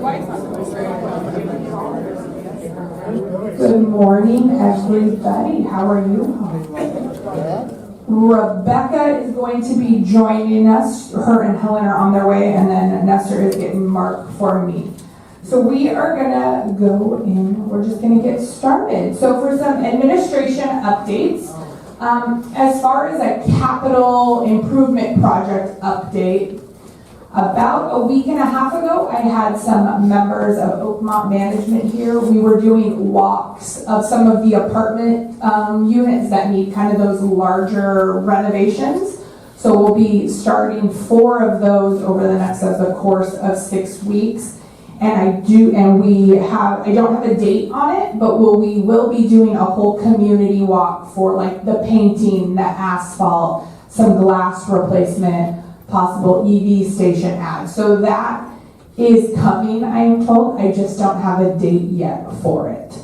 Good morning, everybody. How are you? Rebecca is going to be joining us. Her and Helen are on their way, and then Nestor is getting marked for me. So we are gonna go in, we're just gonna get started. So for some administration updates, as far as a capital improvement project update, about a week and a half ago, I had some members of Oakmont Management here. We were doing walks of some of the apartment units that need kind of those larger renovations. So we'll be starting 4 of those over the next of the course of 6 weeks. And I don't have a date on it, but we will be doing a whole community walk for like the painting, the asphalt, some glass replacement, possible EV station ads. So that is coming, I am told. I just don't have a date yet for it.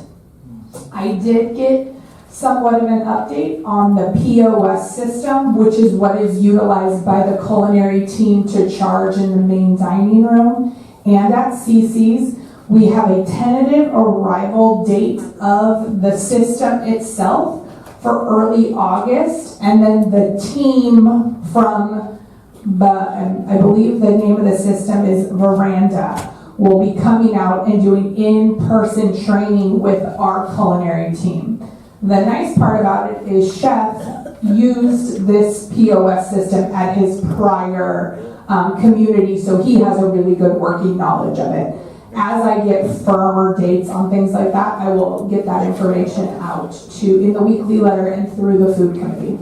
I did get somewhat of an update on the POS system, which is what is utilized by the culinary team to charge in the main dining room and at CC's. We have a tentative arrival date of the system itself for early August, and then the team from I believe the name of the system is Veranda, will be coming out and doing in-person training with our culinary team. The nice part about it is Chef used this POS system at his prior community, so he has a really good working knowledge of it. As I get firmer dates on things like that, I will get that information out in the weekly letter and through the food committee.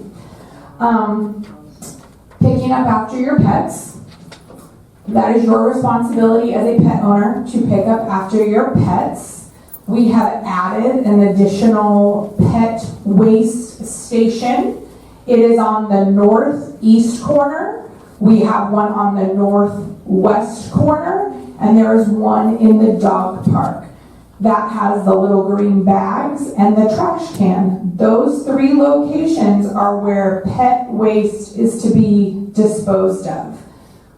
Picking up after your pets. That is your responsibility as a pet owner to pick up after your pets. We have added an additional pet waste station. It is on the northeast corner. We have one on the northwest corner, and there is one in the dog park. That has the little green bags and the trash can. Those 3 locations are where pet waste is to be disposed of.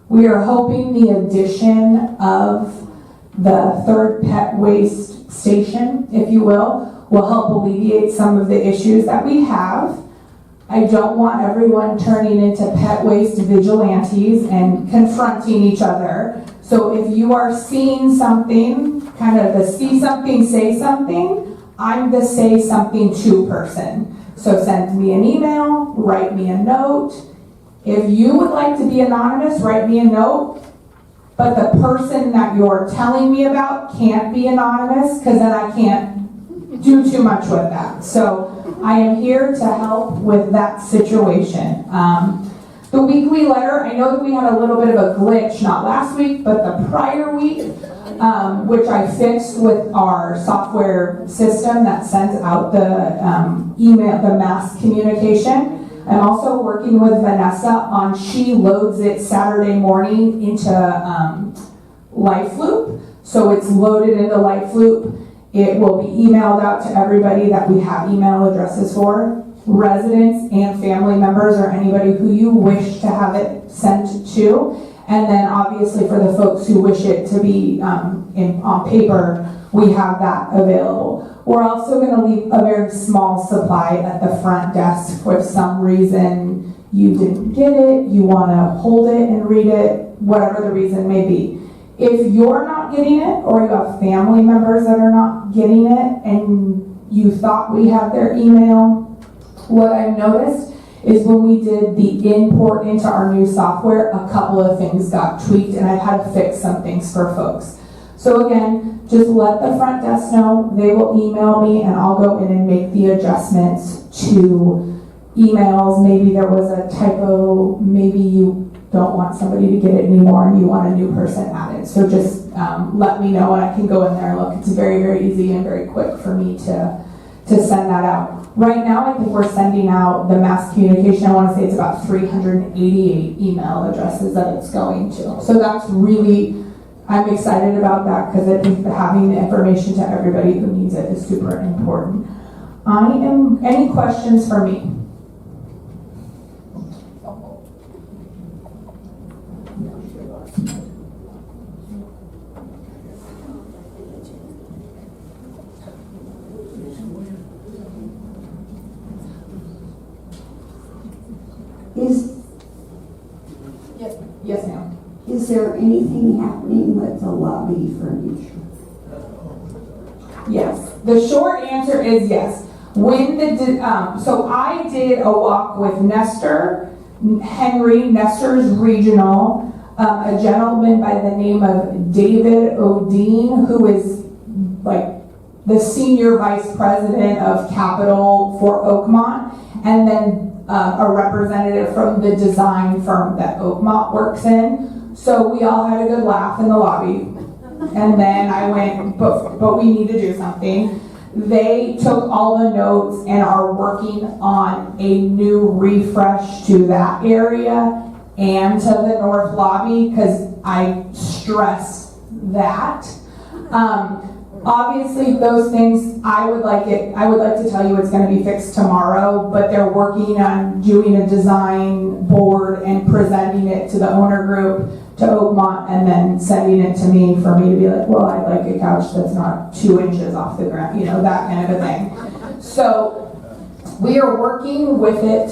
We are hoping the addition of the 3rd pet waste station, if you will help alleviate some of the issues that we have. I don't want everyone turning into pet waste vigilantes and confronting each other. So if you are seeing something, kind of the see something, say something, I'm the say something to person. So send me an email, write me a note. If you would like to be anonymous, write me a note. But the person that you're telling me about can't be anonymous, because then I can't do too much with that. So I am here to help with that situation. The weekly letter, I know that we had a little bit of a glitch, not last week, but the prior week, which I fixed with our software system that sends out the email, the mass communication. I'm also working with Vanessa on, she loads it Saturday morning into LifeLoop. So it's loaded into LifeLoop. It will be emailed out to everybody that we have email addresses for, residents and family members or anybody who you wish to have it sent to. And then obviously for the folks who wish it to be on paper, we have that available. We're also going to leave a very small supply at the front desk for some reason you didn't get it, you want to hold it and read it, whatever the reason may be. If you're not getting it, or you have family members that are not getting it, and you thought we had their email, what I've noticed is when we did the import into our new software, a couple of things got tweaked, and I've had to fix some things for folks. So again, just let the front desk know. They will email me, and I'll go in and make the adjustments to emails. Maybe there was a typo, maybe you don't want somebody to get it anymore and you want a new person added. So just let me know and I can go in there and look. It's very, very easy and very quick for me to send that out. Right now, I think we're sending out the mass communication. I want to say it's about 388 email addresses that it's going to. So that's really, I'm excited about that because I think having the information to everybody who needs it is super important. Any questions for me? Is there anything happening with the lobby furniture? Yes. The short answer is yes. So I did a walk with Nestor, Nestor's regional, a gentleman by the name of David Odine, who is like the senior vice president of capital for Oakmont, and then a representative from the design firm that Oakmont works in. So we all had a good laugh in the lobby. And then I went, but we need to do something. They took all the notes and are working on a new refresh to that area and to the north lobby, because I stress that. Obviously those things, I would like to tell you it's going to be fixed tomorrow, but they're working on doing a design board and presenting it to the owner group, to Oakmont, and then sending it to me for me to be like, well, I'd like a couch that's not 2 inches off the ground, that kind of a thing. So we are working with it,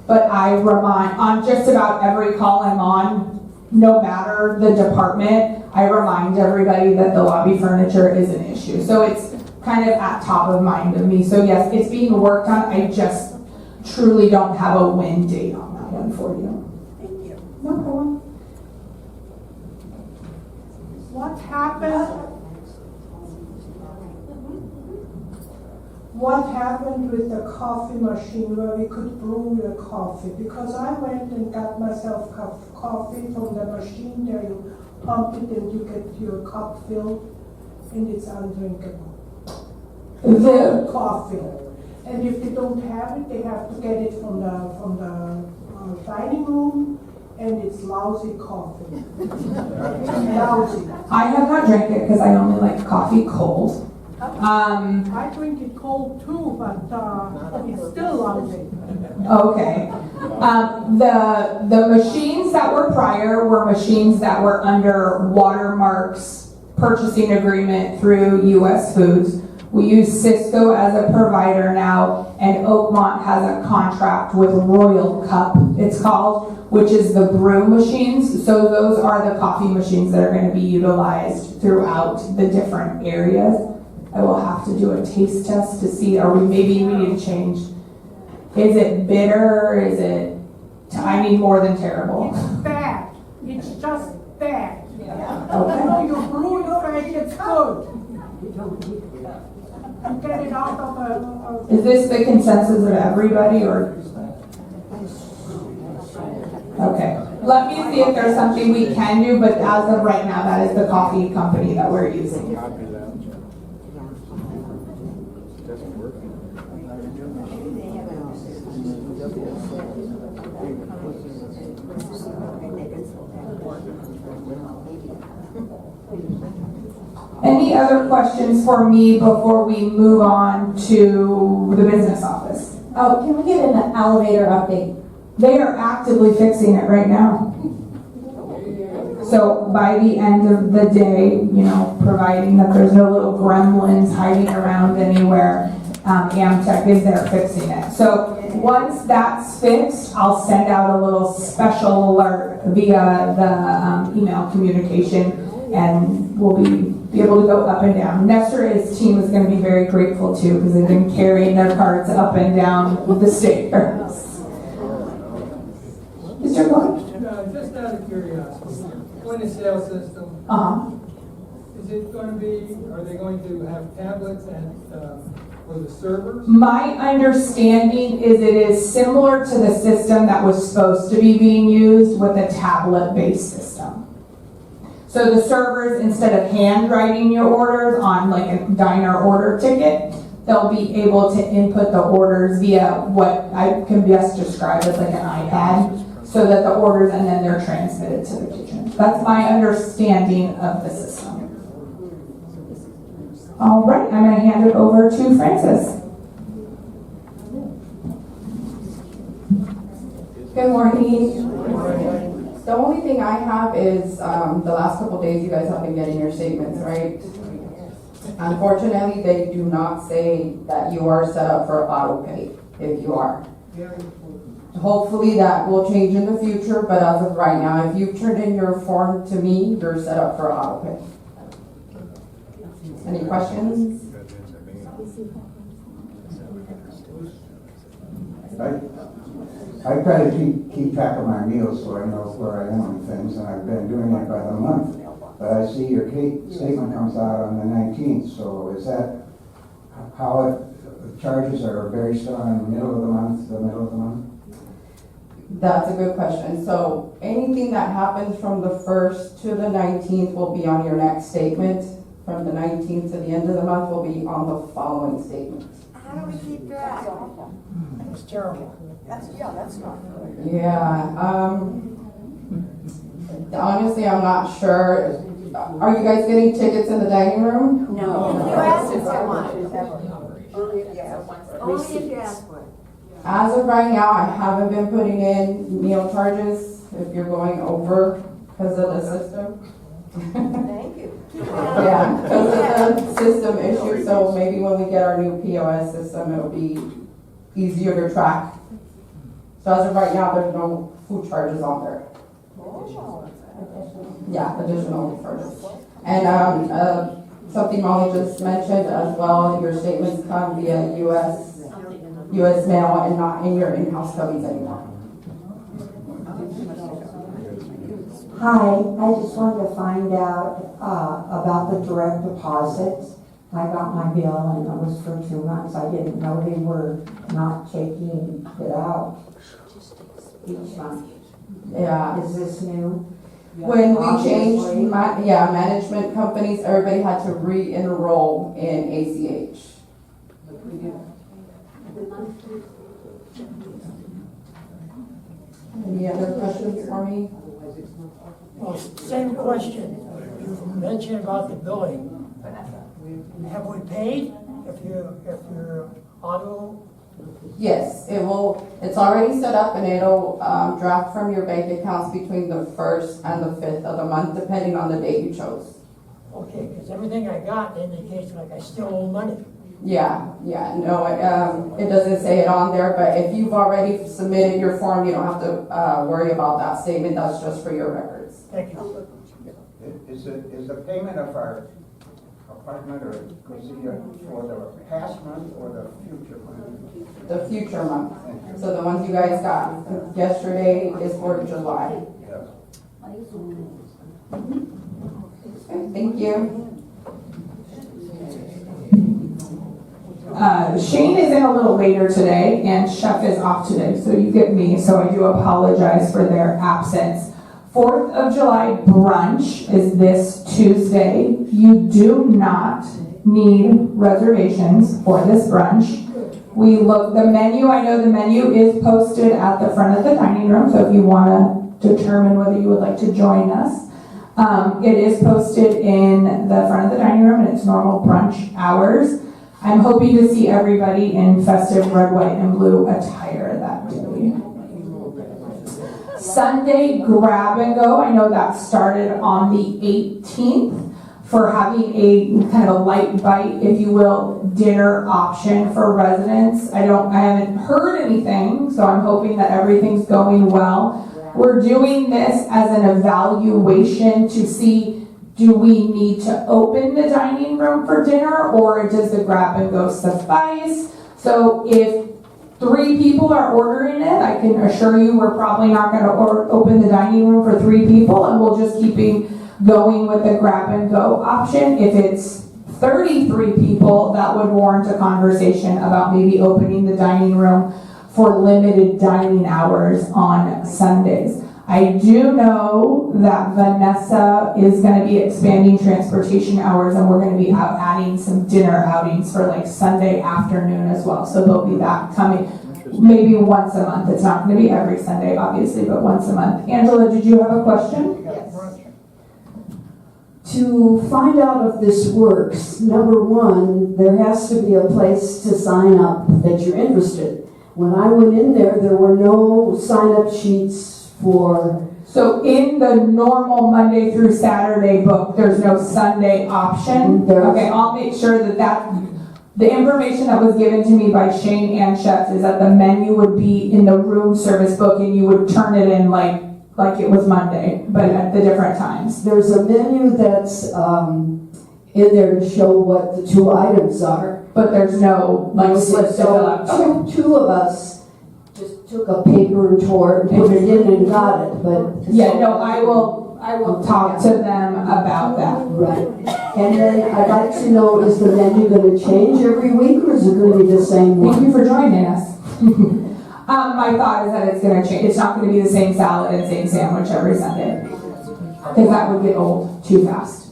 but I remind, on just about every call I'm on, no matter the department, I remind everybody that the lobby furniture is an issue. So it's kind of at top of mind of me. So yes, it's being worked on. I just truly don't have a win date on that one for you. Thank you. No problem. What happened with the coffee machine where we could brew the coffee? Because I went and got myself coffee from the machine there. You pump it and you get your cup filled, and it's undrinkable. The Coffee. And if they don't have it, they have to get it from the dining room, and it's lousy coffee. Lousy. I have not drank it because I only like coffee cold. I drink it cold too, but it's still lousy. Okay. The machines that were prior were machines that were under Watermark's purchasing agreement through US Foods. We use Cisco as a provider now, and Oakmont has a contract with Royal Cup, it's called, which is the brew machines. So those are the coffee machines that are going to be utilized throughout the different areas. I will have to do a taste test to see, maybe we need to change. Is it bitter? Is it, I mean, more than terrible? It's bad. It's just bad. Okay. You brew it fresh, it's good. You get it out of Is this the consensus of everybody, or? Okay. Let me see if there's something we can do, but as of right now, that is the coffee company that we're using. Any other questions for me before we move on to the business office? Oh, can we get an elevator update? They are actively fixing it right now. So by the end of the day, providing that there's no little gremlins hiding around anywhere, Amtech is there fixing it. So once that's fixed, I'll send out a little special alert via the email communication, and we'll be able to go up and down. Nestor and his team is going to be very grateful too, because they've been carrying their carts up and down the stairs. Mr. Gordon? Just out of curiosity, point of sale system, is it going to be, are they going to have tablets for the servers? My understanding is it is similar to the system that was supposed to be being used with a tablet-based system. So the servers, instead of handwriting your orders on like a diner order ticket, they'll be able to input the orders via what I can best describe as like an iPad, so that the orders, and then they're transmitted to the kitchen. That's my understanding of the system. All right, I'm going to hand it over to Francis. Good morning. The only thing I have is the last couple days you guys have been getting your statements, right? Unfortunately, they do not say that you are set up for auto pay if you are. Hopefully that will change in the future, but as of right now, if you turn in your form to me, you're set up for auto pay. Any questions? I try to keep track of my meals so I know where I am and things, and I've been doing it by the month. But I see your statement comes out on the 19th, so is that how the charges are based on the middle of the month? That's a good question. So anything that happens from the 1st to the 19th will be on your next statement. From the 19th to the end of the month will be on the following statement. How do we keep track? It's terrible. That's not good. Yeah, honestly, I'm not sure. Are you guys getting tickets in the dining room? No. If you ask for one. Only if you ask for it. As of right now, I haven't been putting in meal charges if you're going over because of the system. Thank you. Yeah, because of the system issue, so maybe when we get our new POS system, it'll be easier to track. So as of right now, there's no food charges on there. Yeah, additional charges. And something Molly just mentioned as well, your statements come via US mail and not in your in-house cubbies anymore. Hi, I just wanted to find out about the direct deposits. I got my bill and it was for 2 months. I didn't know they were not taking it out each month. Yeah. Is this new? When we changed, Obviously. management companies, everybody had to re-enroll in ACH. Any other questions for me? Well, same question. You mentioned about the billing. Have we paid if you're auto? Yes, it will. It's already set up and it'll draft from your bank accounts between the 1st and the 5th of the month, depending on the date you chose. Okay, because everything I got indicates like I still owe money. Yeah, no, it doesn't say it on there, but if you've already submitted your form, you don't have to worry about that statement. That's just for your records. Thank you. Is the payment of our apartment or procedure for the past month or the future month? The future month. So the ones you guys got yesterday is for July. Yes. Okay, thank you. Shane is in a little later today, and Chef is off today, so you get me, so I do apologize for their absence. 4th of July brunch is this Tuesday. You do not need reservations for this brunch. The menu, I know the menu is posted at the front of the dining room, so if you want to determine whether you would like to join us, it is posted in the front of the dining room, and it's normal brunch hours. I'm hoping to see everybody in festive red, white, and blue attire that day. Sunday grab and go, I know that started on the 18th for having a kind of a light bite, if you will, dinner option for residents. I haven't heard anything, so I'm hoping that everything's going well. We're doing this as an evaluation to see, do we need to open the dining room for dinner, or does the grab and go suffice? So if 3 people are ordering it, I can assure you we're probably not going to open the dining room for 3 people, and we'll just keep going with the grab and go option. If it's 33 people, that would warrant a conversation about maybe opening the dining room for limited dining hours on Sundays. I do know that Vanessa is going to be expanding transportation hours, and we're going to be adding some dinner outings for like Sunday afternoon as well. So there'll be that coming maybe once a month. It's not going to be every Sunday, obviously, but once a month. Angela, did you have a question? Yes. To find out if this works, number one, there has to be a place to sign up that you're interested. When I went in there were no sign-up sheets for... So in the normal Monday through Saturday book, there's no Sunday option? There's- Okay, I'll make sure that The information that was given to me by Shane and Chefs is that the menu would be in the room service book and you would turn it in like it was Monday, but at the different times. There's a menu that's in there to show what the 2 items are. But there's no slip to fill out. Okay. Two of us just took a paper and tore it and put it in and got it, but. Yeah, no, I will talk to them about that. Right. And then I'd like to know, is the menu gonna change every week or is it gonna be the same Thank one? you for joining us. My thought is that it's gonna change. It's not gonna be the same salad and same sandwich every Sunday. Because that would get old too fast.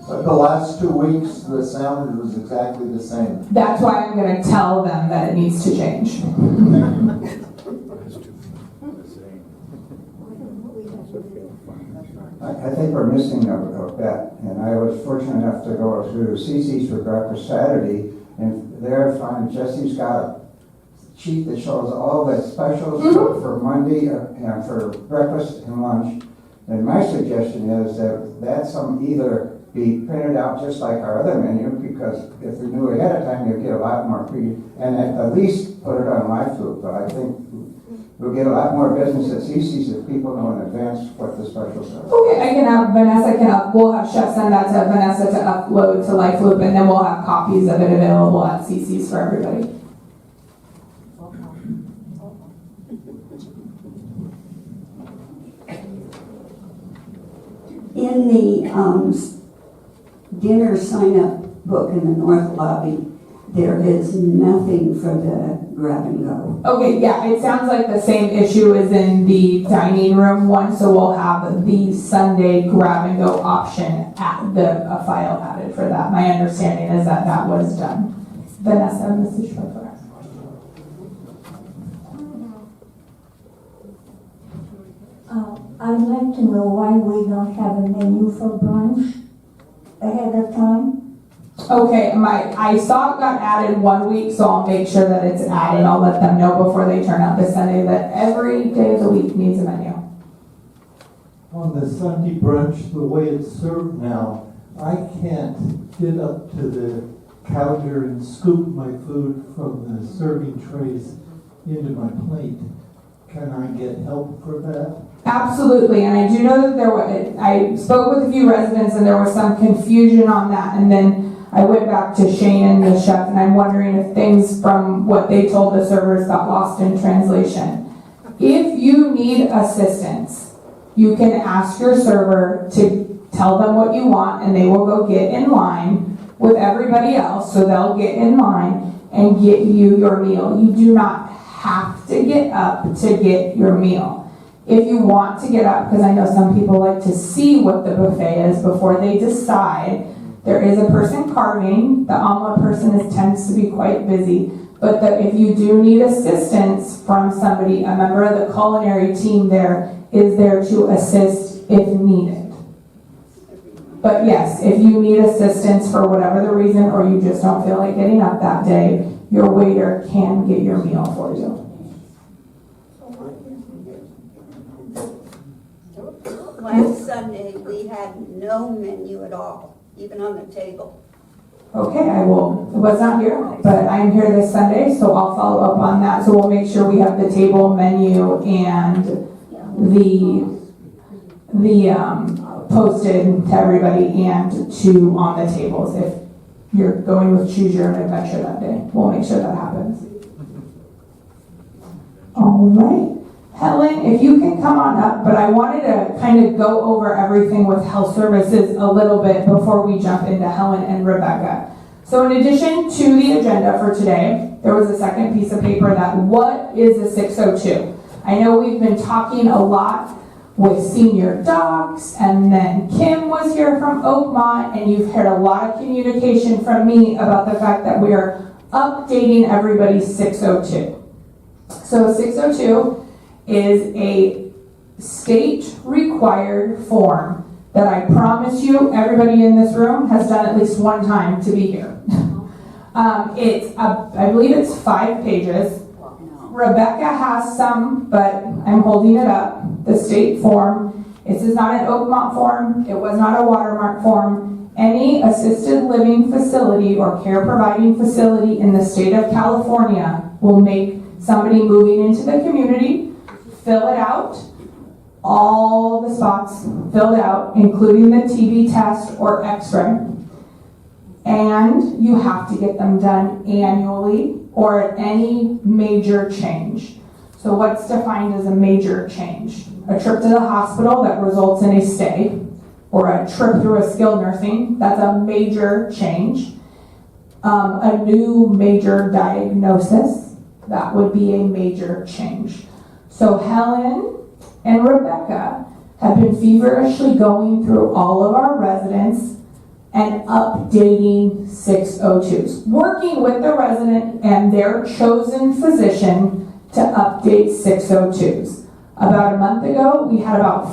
But the last 2 weeks, the sandwich was exactly the same. That's why I'm gonna tell them that it needs to change. I think we're missing a bet, and I was fortunate enough to go to CC's for breakfast Saturday, and there I find Jesse's got a sheet that shows all the specials for Monday and for breakfast and lunch. And my suggestion is that some either be printed out just like our other menu, because if we knew ahead of time, you'd get a lot more and at least put it on live food. But I think we'll get a lot more business at CC's if people know in advance what the specials are. Okay, I can have Vanessa, we'll have Chef send that to Vanessa to upload to LifeLoop, and then we'll have copies of it available at CC's for everybody. In the dinner sign-up book in the north lobby, there is nothing for the grab and go. Okay, yeah, it sounds like the same issue is in the dining room one, so we'll have the Sunday grab and go option at a file added for that. My understanding is that that was done. Vanessa, Mrs. Schroeder. I'd like to know why we don't have a menu for brunch ahead of time. Okay, I saw it got added 1 week, so I'll make sure that it's added. I'll let them know before they turn out this Sunday that every day of the week needs a menu. On the Sunday brunch, the way it's served now, I can't get up to the counter and scoop my food from the serving trays into my plate. Can I get help for that? Absolutely, and I do know that I spoke with a few residents and there was some confusion on that, and then I went back to Shane and the chef, and I'm wondering if things from what they told the servers got lost in translation. If you need assistance, you can ask your server to tell them what you want, and they will go get in line with everybody else, so they'll get in line and get you your meal. You do not have to get up to get your meal. If you want to get up, because I know some people like to see what the buffet is before they decide, there is a person carving. The omelet person tends to be quite busy. But if you do need assistance from somebody, a member of the culinary team there is there to assist if needed. But yes, if you need assistance for whatever the reason, or you just don't feel like getting up that day, your waiter can get your meal for you. Last Sunday, we had no menu at all, even on the table. Okay, I was not here, but I am here this Sunday, so I'll follow up on that. So we'll make sure we have the table menu and the posted to everybody and on the tables. If you're going with Choose Your Own Adventure that day, we'll make sure that happens. All right. Helen, if you can come on up, but I wanted to kind of go over everything with health services a little bit before we jump into Helen and Rebecca. So in addition to the agenda for today, there was a second piece of paper that what is a 602? I know we've been talking a lot with senior docs, and then Kim was here from Oakmont, and you've heard a lot of communication from me about the fact that we are updating everybody's 602. So 602 is a state-required form that I promise you everybody in this room has done at least one time to be here. I believe it's 5 pages. Rebecca has some, but I'm holding it up. The state form. This is not an Oakmont form. It was not a Watermark form. Any assisted living facility or care providing facility in the state of California will make somebody moving into the community fill it out, all the spots filled out, including the TB test or x-ray. And you have to get them done annually or at any major change. So what's defined as a major change? A trip to the hospital that results in a stay, or a trip through a skilled nursing, that's a major change. A new major diagnosis, that would be a major change. So Helen and Rebecca have been feverishly going through all of our residents and updating 602s, working with the resident and their chosen physician to update 602s. About a month ago, we had about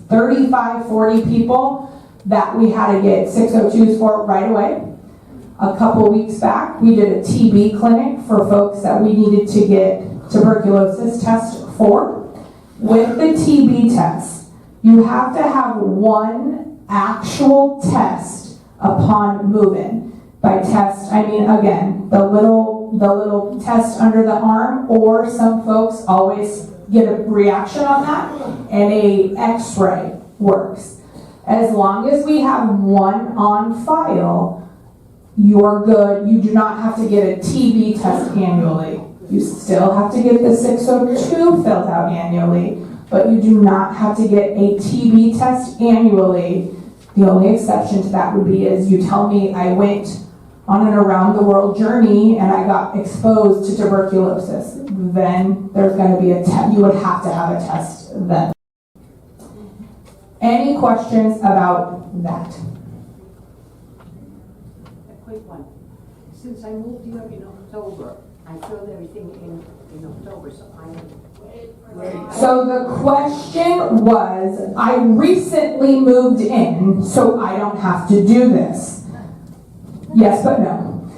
35, 40 people that we had to get 602s for right away. A couple weeks back, we did a TB clinic for folks that we needed to get tuberculosis test for. With the TB test, you have to have one actual test upon move-in. By test, I mean, again, the little test under the arm, or some folks always get a reaction on that, and a x-ray works. As long as we have one on file, you're good. You do not have to get a TB test annually. You still have to get the 602 filled out annually, but you do not have to get a TB test annually. The only exception to that would be is you tell me I went on an around the world journey and I got exposed to tuberculosis. Then there's going to be a test. You would have to have a test then. Any questions about that? A quick one. Since I moved here in October, I filled everything in October, so I am. So the question was, I recently moved in, so I don't have to do this. Yes, but no.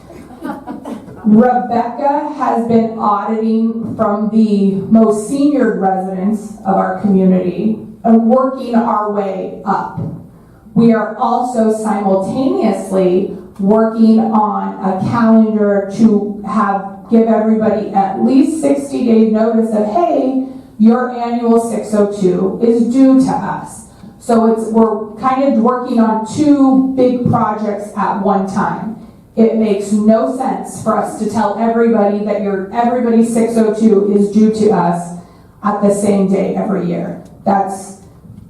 Rebecca has been auditing from the most senior residents of our community and working our way up. We are also simultaneously working on a calendar to give everybody at least 60-day notice of, hey, your annual 602 is due to us. So we're kind of working on two big projects at one time. It makes no sense for us to tell everybody that everybody's 602 is due to us at the same day every year. That's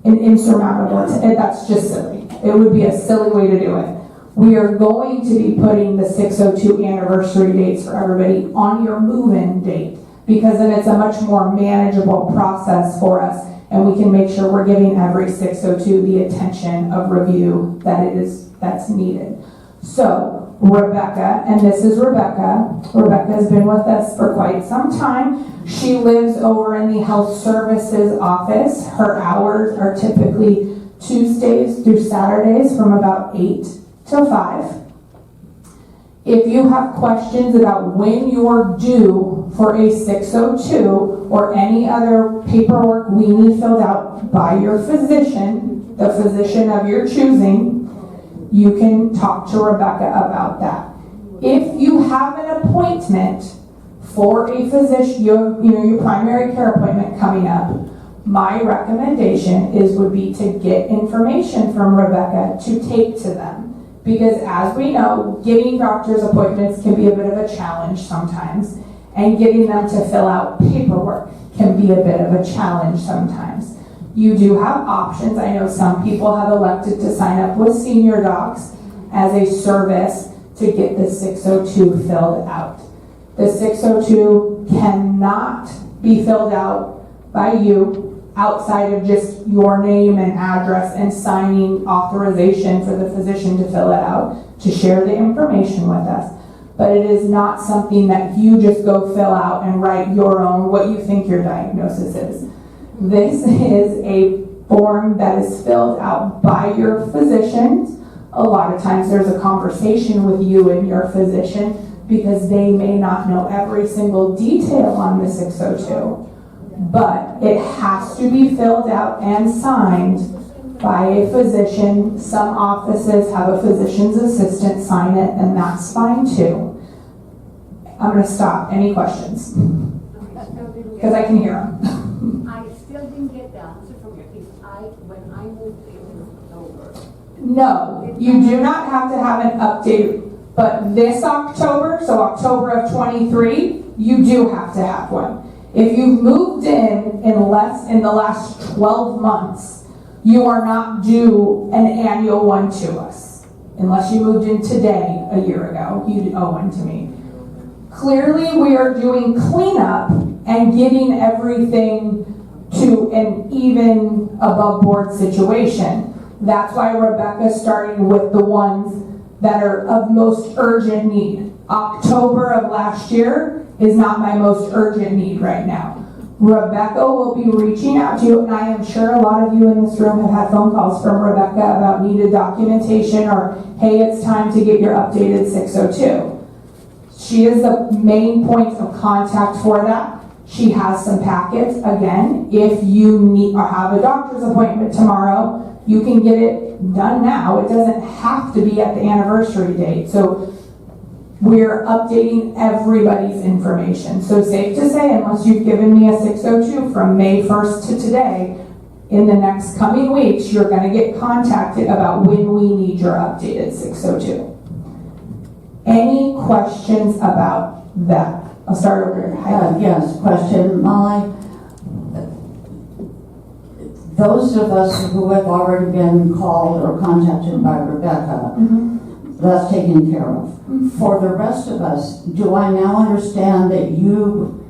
an insurmountable, that's just silly. It would be a silly way to do it. We are going to be putting the 602 anniversary dates for everybody on your move-in date, because then it's a much more manageable process for us, and we can make sure we're giving every 602 the attention of review that's needed. So Rebecca, and this is Rebecca. Rebecca has been with us for quite some time. She lives over in the health services office. Her hours are typically Tuesdays through Saturdays from about 8 till 5. If you have questions about when you're due for a 602 or any other paperwork we need filled out by your physician, the physician of your choosing, you can talk to Rebecca about that. If you have an appointment for a physician, your primary care appointment coming up, my recommendation would be to get information from Rebecca to take to them. Because as we know, getting doctor's appointments can be a bit of a challenge sometimes, and getting them to fill out paperwork can be a bit of a challenge sometimes. You do have options. I know some people have elected to sign up with Senior Docs as a service to get the 602 filled out. The 602 cannot be filled out by you outside of just your name and address and signing authorization for the physician to fill it out, to share the information with us. But it is not something that you just go fill out and write your own, what you think your diagnosis is. This is a form that is filled out by your physicians. A lot of times there's a conversation with you and your physician because they may not know every single detail on the 602. But it has to be filled out and signed by a physician. Some offices have a physician's assistant sign it, and that's fine too. I'm gonna stop. Any questions? Because I can hear them. I still didn't get the answer from you. When I moved in October. No, you do not have to have an update, but this October, so October of 23, you do have to have one. If you've moved in the last 12 months, you are not due an annual one to us. Unless you moved in today, a year ago, you owe one to me. Clearly, we are doing cleanup and getting everything to an even above board situation. That's why Rebecca's starting with the ones that are of most urgent need. October of last year is not my most urgent need right now. Rebecca will be reaching out to you, and I am sure a lot of you in this room have had phone calls from Rebecca about needed documentation or, hey, it's time to get your updated 602. She is the main point of contact for that. She has some packets. Again, if you need or have a doctor's appointment tomorrow, you can get it done now. It doesn't have to be at the anniversary date. So we're updating everybody's information. So safe to say, unless you've given me a 602 from May 1st to today, in the next coming weeks, you're going to get contacted about when we need your updated 602. Any questions about that? I'll start over here. Yes, question, Molly. Those of us who have already been called or contacted by Rebecca, that's taken care of. For the rest of us, do I now understand that you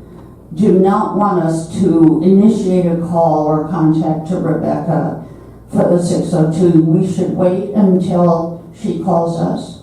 do not want us to initiate a call or contact to Rebecca for the 602? We should wait until she calls us?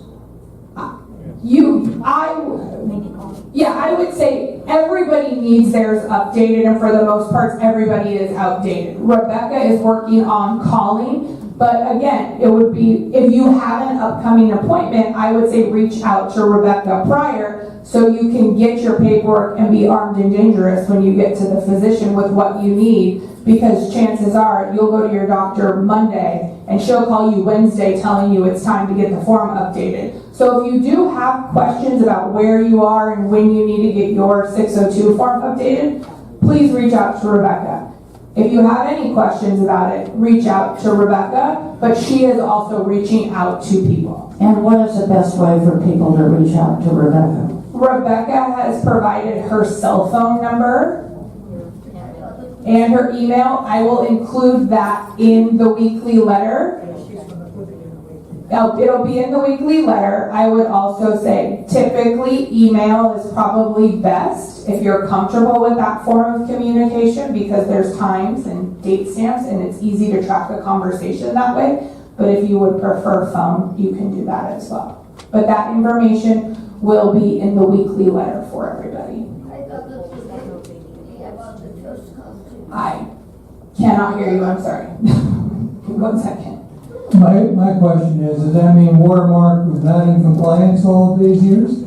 I would say everybody needs theirs updated, and for the most part, everybody is outdated. Rebecca is working on calling, but again, it would be, if you have an upcoming appointment, I would say reach out to Rebecca prior so you can get your paperwork and be armed and dangerous when you get to the physician with what you need, because chances are you'll go to your doctor Monday and she'll call you Wednesday telling you it's time to get the form updated. So if you do have questions about where you are and when you need to get your 602 form updated, please reach out to Rebecca. If you have any questions about it, reach out to Rebecca, but she is also reaching out to people. And what is the best way for people to reach out to Rebecca? Rebecca has provided her cell phone number and her email. I will include that in the weekly letter. It'll be in the weekly letter. I would also say typically email is probably best if you're comfortable with that form of communication, because there's times and date stamps and it's easy to track a conversation that way. But if you would prefer phone, you can do that as well. But that information will be in the weekly letter for everybody. I cannot hear you, I'm sorry. 1 second. My question is, does that mean Watermark was not in compliance all of these years?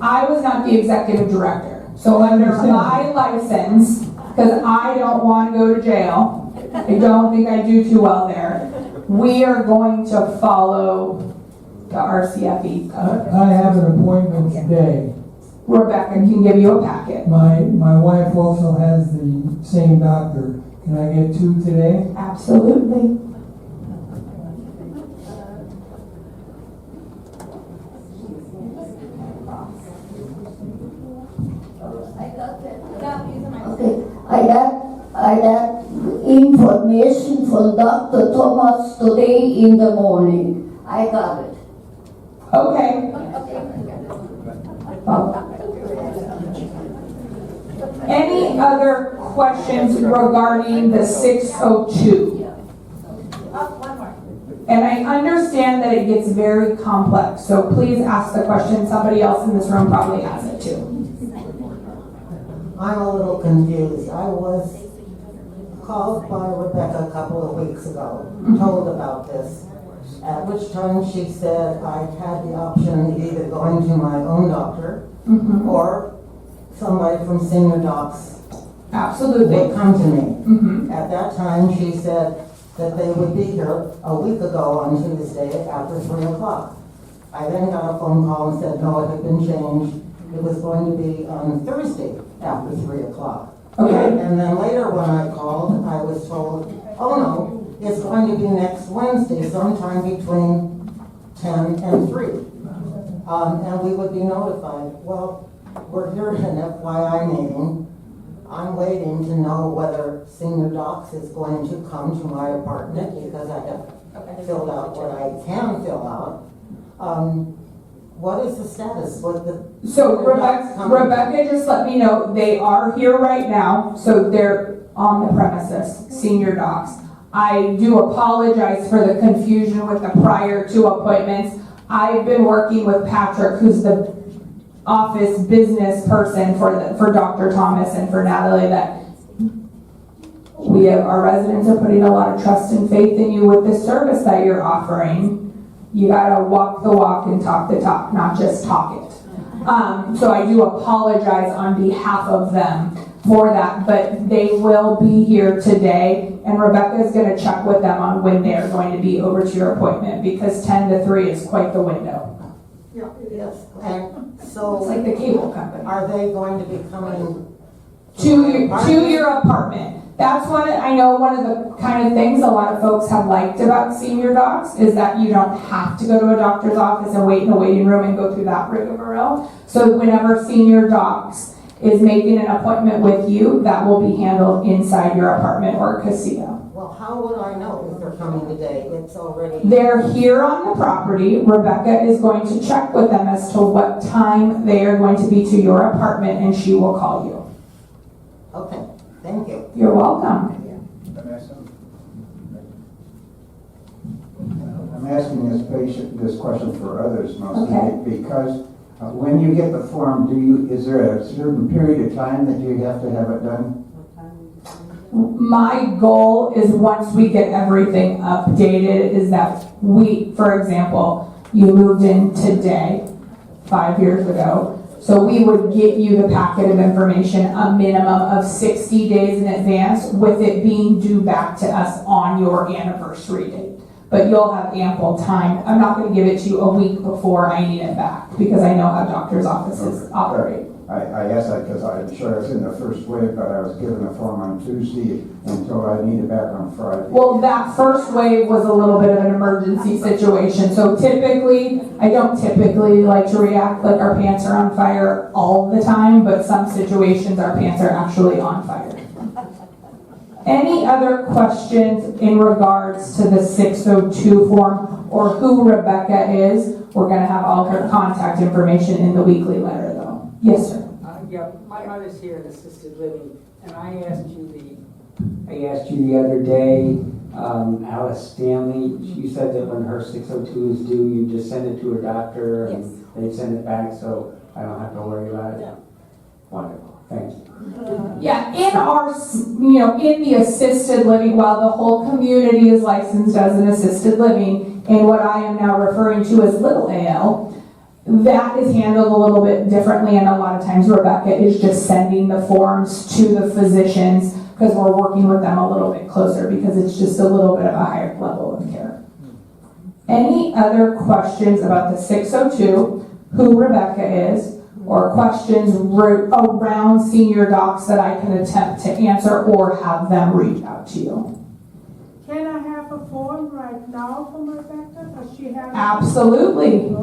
I was not the executive director. So under my license, because I don't want to go to jail, I don't think I do too well there, we are going to follow the RCFE code. I have an appointment today. Rebecca can give you a packet. My wife also has the same doctor. Can I get 2 today? Absolutely. Okay, I got information from Dr. Thomas today in the morning. I got it. Okay. Any other questions regarding the 602? And I understand that it gets very complex, so please ask the question. Somebody else in this room probably has it too. I'm a little confused. I was called by Rebecca a couple of weeks ago, told about this, at which time she said I had the option of either going to my own doctor or somebody from Senior Docs Absolutely would come to me. At that time she said that they would be here a week ago on Tuesday after 3 o'clock. I then got a phone call and said, no, it had been changed. It was going to be on Thursday after 3 o'clock. Okay. And then later when I called, I was told, oh no, it's going to be next Wednesday, sometime between 10 and 3. And we would be notified. Well, we're here at an FYI meeting. I'm waiting to know whether Senior Docs is going to come to my apartment because I have filled out what I can fill out. What is the status? So Rebecca just let me know they are here right now, so they're on the premises, Senior Docs. I do apologize for the confusion with the prior 2 appointments. I've been working with Patrick, who's the office business person for Dr. Thomas and for Natalie, that our residents are putting a lot of trust and faith in you with the service that you're offering. You gotta walk the walk and talk the talk, not just talk it. So I do apologize on behalf of them for that, but they will be here today, and Rebecca is gonna check with them on when they're going to be over to your appointment, because 10 to 3 is quite the window. Yeah, yes. And so it's like the cable company. Are they going to be coming to your apartment? That's one of the kind of things a lot of folks have liked about Senior Docs is that you don't have to go to a doctor's office and wait in a waiting room and go through that rigmarole. So whenever Senior Docs is making an appointment with you, that will be handled inside your apartment or casino. Well, how would I know if they're coming today? It's already... They're here on the property. Rebecca is going to check with them as to what time they are going to be to your apartment, and she will call you. Okay, thank you. You're welcome. I'm asking this question for others mostly because when you get the form, is there a certain period of time that you have to have it done? My goal is once we get everything updated is that for example, you moved in today, 5 years ago. So we would get you the packet of information a minimum of 60 days in advance, with it being due back to us on your anniversary date. But you'll have ample time. I'm not going to give it to you a week before I need it back, because I know how doctors' offices operate. I asked that because I'm sure it's in the first wave, but I was given the form on Tuesday until I need it back on Friday. Well, that first wave was a little bit of an emergency situation. So I don't typically like to react like our pants are on fire all the time, but some situations our pants are actually on fire. Any other questions in regards to the 602 form or who Rebecca is? We're going to have all her contact information in the weekly letter, though. Yes, sir. Yeah, my mother's here in assisted living, and I asked you the other day, Alice Stanley. You said that when her 602 is due, you just send it to her doctor, and they send it back, so I don't have to worry about it. Yeah. Wonderful. Thank you. Yeah, in the assisted living, while the whole community is licensed as an assisted living, and what I am now referring to as little AL, that is handled a little bit differently, and a lot of times Rebecca is just sending the forms to the physicians because we're working with them a little bit closer because it's just a little bit of a higher level of care. Any other questions about the 602, who Rebecca is, or questions around Senior Docs that I can attempt to answer or have them reach out to you? Can I have a form right now from Rebecca? Does she have? Absolutely.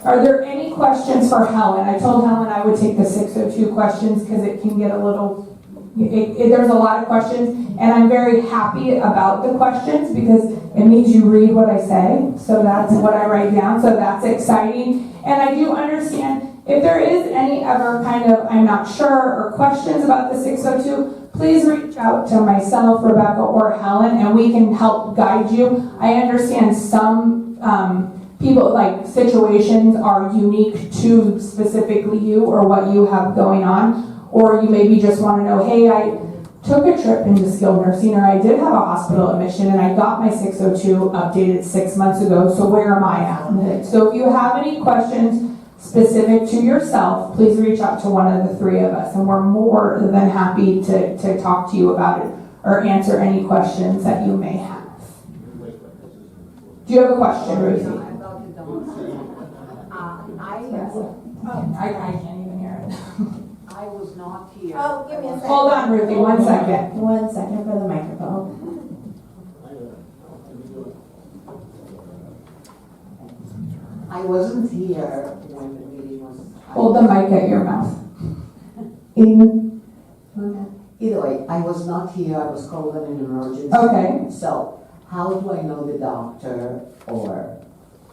Are there any questions for Helen? I told Helen I would take the 602 questions because it can get a little, there's a lot of questions, and I'm very happy about the questions because it means you read what I say, so that's what I write down, so that's exciting. And I do understand if there is any other kind of I'm not sure or questions about the 602, please reach out to myself, Rebecca, or Helen, and we can help guide you. I understand some people, like, situations are unique to specifically you or what you have going on, or you maybe just want to know, hey, I took a trip into skilled nursing, or I did have a hospital admission, and I got my 602 updated 6 months ago, so where am I at? So if you have any questions specific to yourself, please reach out to one of the three of us, and we're more than happy to talk to you about it. or answer any questions that you may have. Do you have a question, Ruthie? About the dogs. I can't even hear it. I was not here. Oh, give me a second. Hold on, Ruthie, 1 second. 1 second for the microphone. I wasn't here when the meeting was. Hold the mic at your mouth. Either way, I was not here, I was called in an emergency. Okay. So, how do I know the doctor, or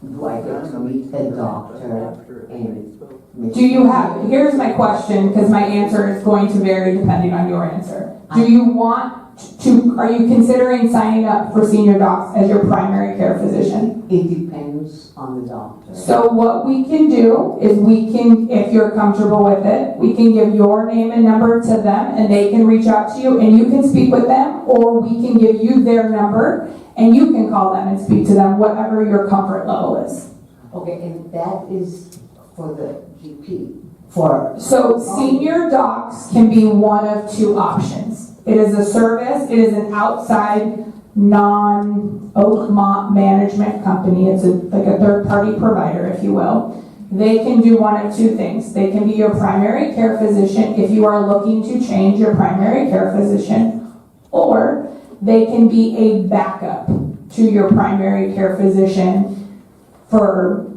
do I get to meet the doctor and make Do you have, here's my question, because my answer is going to vary depending on your answer. Do you want to, are you considering signing up for Senior Docs as your primary care physician? It depends on the doctor. So what we can do is we can, if you're comfortable with it, we can give your name and number to them and they can reach out to you and you can speak with them, or we can give you their number and you can call them and speak to them, whatever your comfort level is. Okay, and that is for the GP. So Senior Docs can be one of two options. It is a service, it is an outside non-Oakmont management company. It's like a third-party provider, if you will. They can do one of two things. They can be your primary care physician if you are looking to change your primary care physician, or they can be a backup to your primary care physician for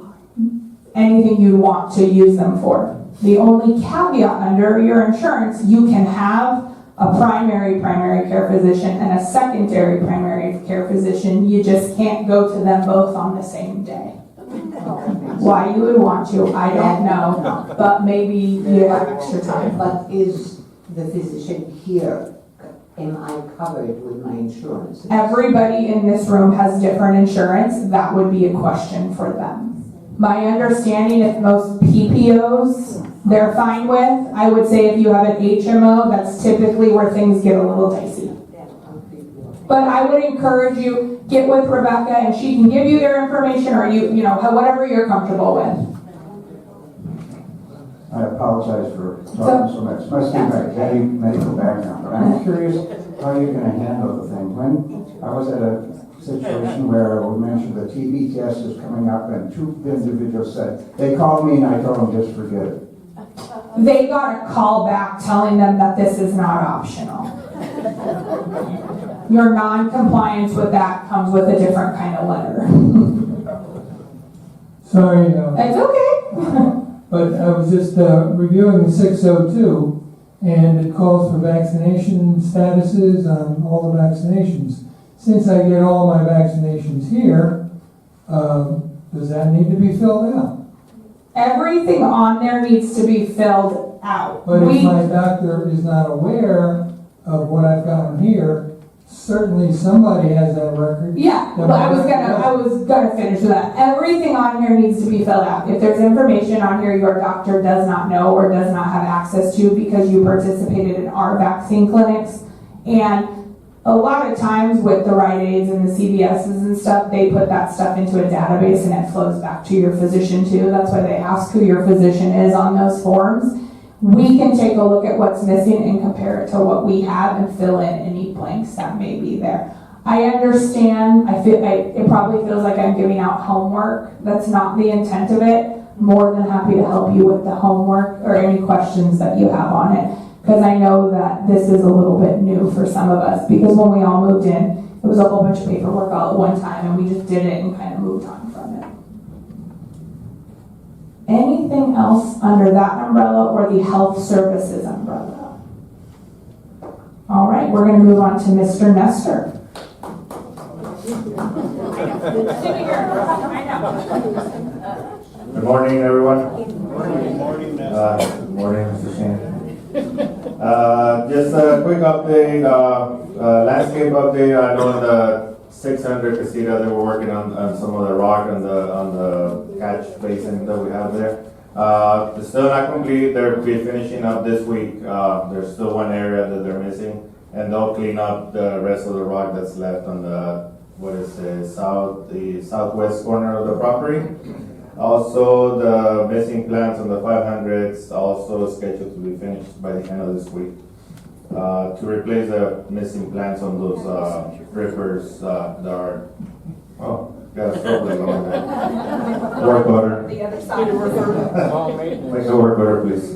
anything you want to use them for. The only caveat under your insurance, you can have a primary care physician and a secondary primary care physician. You just can't go to them both on the same day. Why you would want to, I don't know, but maybe you have extra time. But is the physician here, am I covered with my insurance? Everybody in this room has different insurance. That would be a question for them. My understanding is most PPOs, they're fine with. I would say if you have an HMO, that's typically where things get a little dicey. But I would encourage you, get with Rebecca and she can give you their information, or you know, whatever you're comfortable with. I apologize for talking so much. Must be my heavy medical background, but I'm curious how you're gonna handle the thing. When I was at a situation where we mentioned the TB test is coming up and two individuals said, they called me and I told them just forget it. They got a call back telling them that this is not optional. Your non-compliance with that comes with a different kind of letter. Sorry, It's okay. but I was just reviewing the 602, and it calls for vaccination statuses on all the vaccinations. Since I get all my vaccinations here, does that need to be filled out? Everything on there needs to be filled out. But if my doctor is not aware of what I've gotten here, certainly somebody has that record. Yeah, but I was gonna finish with that. Everything on here needs to be filled out. If there's information on here your doctor does not know or does not have access to because you participated in our vaccine clinics, and a lot of times with the Rite Aids and the CVSs and stuff, they put that stuff into a database and it flows back to your physician too. That's why they ask who your physician is on those forms. We can take a look at what's missing and compare it to what we have and fill in any blanks that may be there. I understand, it probably feels like I'm giving out homework. That's not the intent of it. More than happy to help you with the homework or any questions that you have on it. Because I know that this is a little bit new for some of us, because when we all moved in, it was a whole bunch of paperwork all at one time and we just did it and kind of moved on from it. Anything else under that umbrella or the health services umbrella? All right, we're going to move on to Mr. Nestor. Good morning, everyone. Good morning, Good morning, Mr. Shane. Just a quick update, landscape update. I know the 600 casita, they were working on some of the rock on the catch basin that we have there. It's still not complete. They'll be finishing up this week. There's still one area that they're missing, and they'll clean up the rest of the rock that's left on the southwest corner of the property. Also, the missing plants on the 500s also scheduled to be finished by the end of this week. to replace the missing plants on those drippers that are, oh, got a stove like on there. Work order. The other side. Make a work order, please.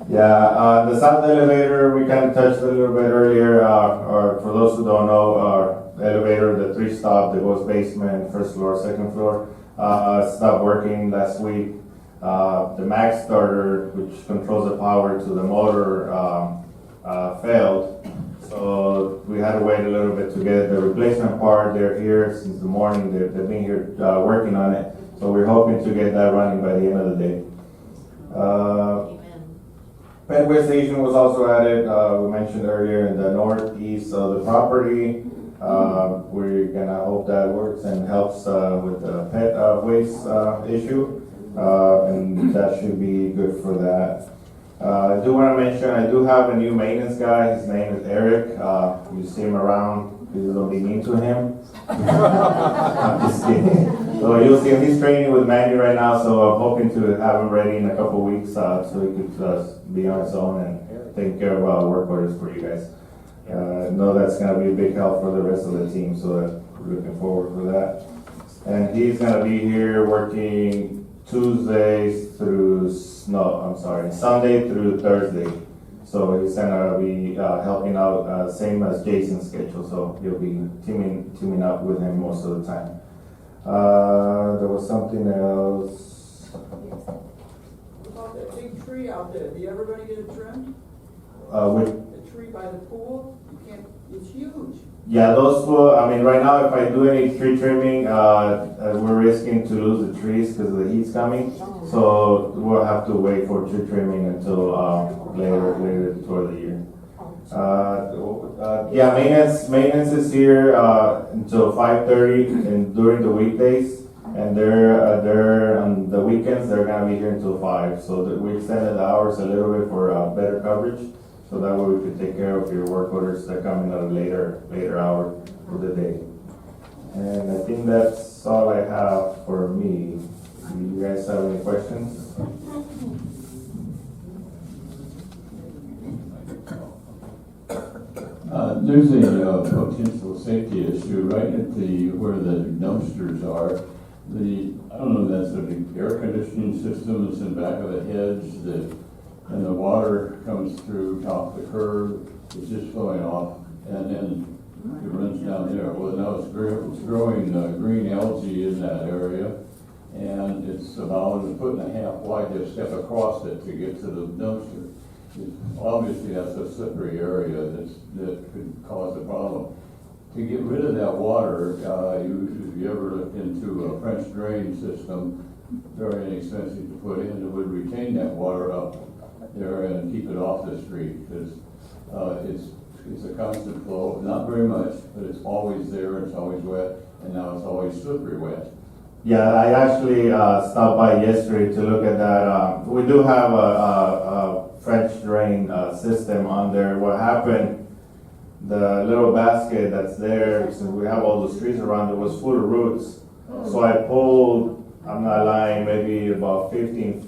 Yeah, the south elevator, we kind of touched a little bit earlier, or for those who don't know, elevator, the 3-stop that goes basement, first floor, second floor, stopped working last week. The max starter, which controls the power to the motor, failed. So we had to wait a little bit to get the replacement part. They're here since the morning. They've been here working on it. So we're hoping to get that running by the end of the day. Pedway Station was also added, we mentioned earlier, in the northeast of the property. We're gonna hope that works and helps with the pet waste issue. And that should be good for that. I do want to mention, I do have a new maintenance guy. His name is Eric. You see him around, please don't be mean to him. I'm just kidding. So you'll see him, he's training with Mandy right now, so I'm hoping to have him ready in a couple weeks so he could be on his own and take care of work orders for you guys. I know that's going to be a big help for the rest of the team, so we're looking forward for that. And he's going to be here working Sunday through Thursday. So he's gonna be helping out, same as Jason's schedule. So he'll be teaming up with him most of the time. There was something else. About that big tree out there, are you ever gonna get it trimmed? With The tree by the pool, you can't, it's huge. yeah, those will, I mean, right now, if I do any tree trimming, we're risking to lose the trees because the heat's coming. So we'll have to wait for tree trimming until later toward the year. Yeah, maintenance is here until 5:30 and during the weekdays, and they're on the weekends they're gonna be here until 5. So that we extended the hours a little bit for better coverage. So that way we could take care of your work orders that come in at a later hour of the day. And I think that's all I have for me. Do you guys have any questions? There's a potential safety issue right at where the dumpsters are. I don't know if that's an air conditioning system that's in back of the hedge and the water comes through top of the curb, it's just flowing off, and then it runs down there. Well, now it's growing green algae in that area, and it's about a 1.5 foot wide to step across it to get to the dumpster. Obviously, that's a slippery area that could cause a problem. To get rid of that water, if you ever looked into a French drain system, very inexpensive to put in, it would retain that water up there and keep it off the street, because it's a constant flow, not very much, but it's always there, it's always wet, and now it's always slippery wet. Yeah, I actually stopped by yesterday to look at that. We do have a French drain system on there. What happened, the little basket that's there, since we have all those trees around, it was full of roots. So I pulled, I'm not lying, maybe about 15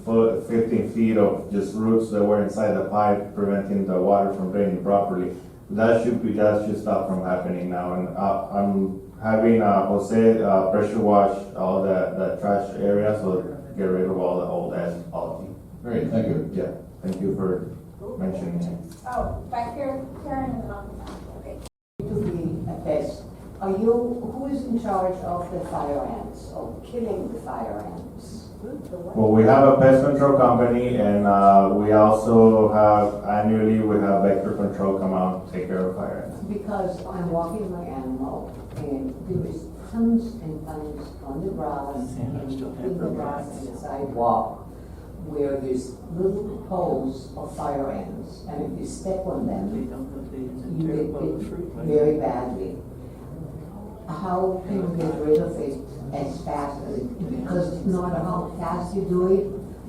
feet of just roots that were inside the pipe, preventing the water from draining properly. That should stop from happening now. And I'm having Jose pressure wash all that trash area, so get rid of all the old algae. Great, thank you. Yeah, thank you for mentioning it. Oh, back here, Karen, and then I'll come back. Okay. To be a pest, who is in charge of the fire ants, of killing the fire ants? Well, we have a pest control company, and we also have annually we have vector control come out and take care of fire ants. Because I'm walking my animal, and there is tons and tons on the grass, and in the grass and the sidewalk, where there's little holes of fire ants, and if you step on them, you get bit very badly. How can you get rid of it as fast as it, because no matter how fast you do it,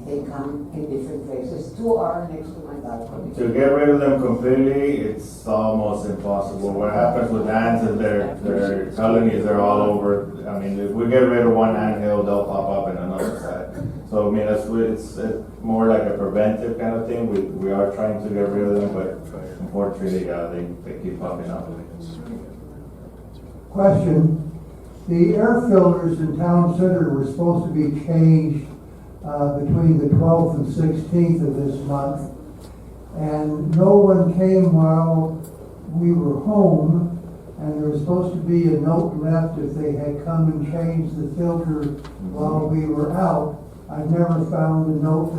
they come in different places. 2 are next to my balcony. To get rid of them completely, it's almost impossible. What happens with ants is their colonies are all over. I mean, if we get rid of one ant hill, they'll pop up in another side. So, I mean, it's more like a preventive kind of thing. We are trying to get rid of them, but unfortunately, they keep popping up. Question, the air filters in town center were supposed to be changed between the 12th and 16th of this month, and no one came while we were home, and there was supposed to be a note left if they had come and changed the filter while we were out. I've never found a note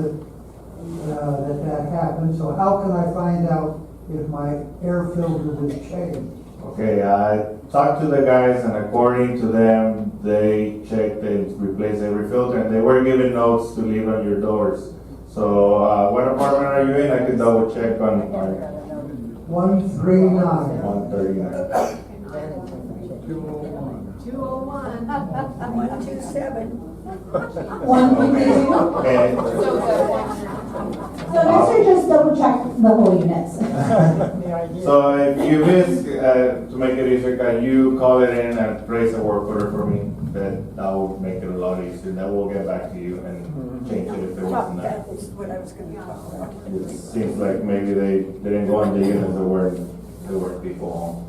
that happened, so how can I find out if my air filter was changed? Okay, I talked to the guys, and according to them, they checked and replaced every filter, and they were given notes to leave on your doors. So, what apartment are you in? I could double check on 139. 139. 201. 127. 152. Okay. So these are just double check the whole units. So if you miss, to make it easier, can you call it in and place a work order for me? That will make it a lot easier. Then we'll get back to you and change it if there wasn't that. That was what I was gonna talk about. It seems like maybe they didn't go on the units, there were people home.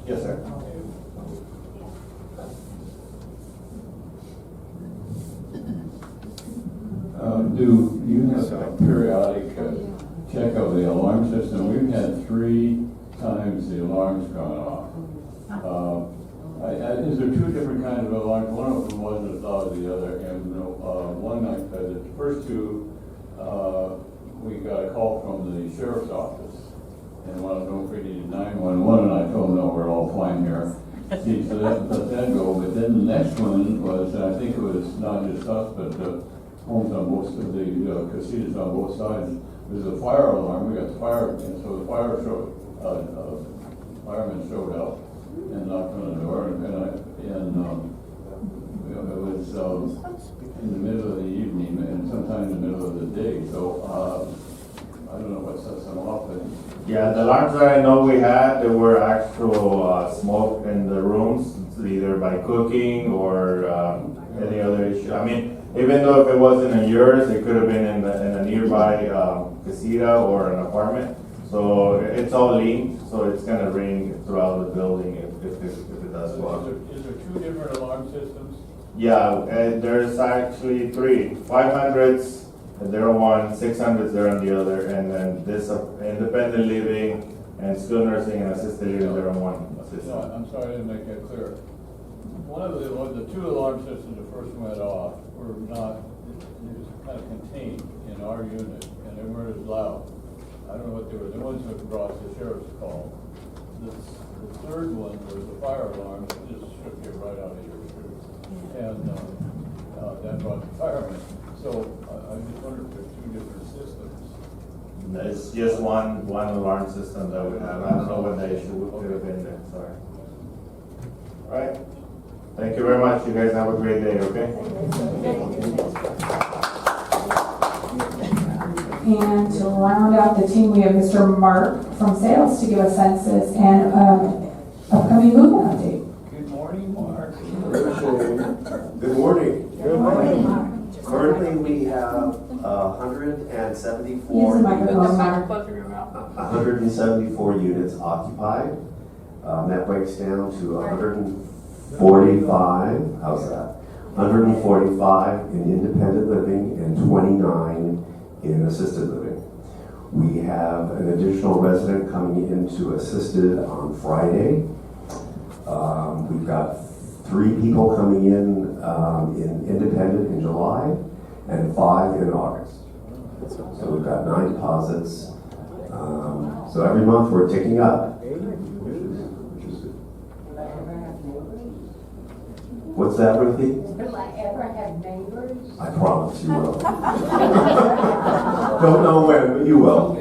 Yes, sir. Do you have a periodic check of the alarm system? We've had 3 times the alarm's gone off. Is there 2 different kinds of alarms? One of them wasn't as loud as the other, and one night, the first 2, we got a call from the sheriff's office, and one of them needed 911, and I told them, no, we're all fine here. See, so that let that go, but then the next one was, and I think it was not just us, but homes on both of the casinos on both sides. There's a fire alarm. We got the fire, and so the fireman showed up and knocked on the door, and it was in the middle of the evening and sometime in the middle of the day. So I don't know what sets them off. But Yeah, the alarms that I know we had, there were actual smoke in the rooms, either by cooking or any other issue. I mean, even though if it wasn't in yours, it could have been in a nearby casita or an apartment. So it's all linked, so it's gonna ring throughout the building if it does go off. Is there 2 different alarm systems? Yeah, there's actually 3. 500s, they're on one, 600s, they're on the other, and then this independent living and skilled nursing and assisted living, they're on one system. No, I'm sorry I didn't make that clear. One of the 2 alarm systems that first went off were not, it was kind of contained in our unit, and they weren't as loud. I don't know what they were. The ones that brought the sheriff's call. The third one was a fire alarm that just shook you right out of your shoes, and that brought the firemen. So I just wondered if there's 2 different systems. It's just one alarm system that we have. I don't know what the issue could have been there. Sorry. All right. Thank you very much. You guys have a great day. Okay. And to round out the team, we have Mr. Mark from sales to give a census and upcoming movement update. Good morning, Mark. Good morning. Good morning. Currently, we have 174 Use the microphone, Mark. 174 units occupied. That breaks down to 145. How's that? 145 in independent living and 29 in assisted living. We have an additional resident coming into assisted on Friday. We've got 3 people coming in independent in July and 5 in August. So we've got 9 deposits. So every month we're ticking up, which is good. What's that, Ruthie? Will I ever have neighbors? I promise you will. Don't know when, but you will.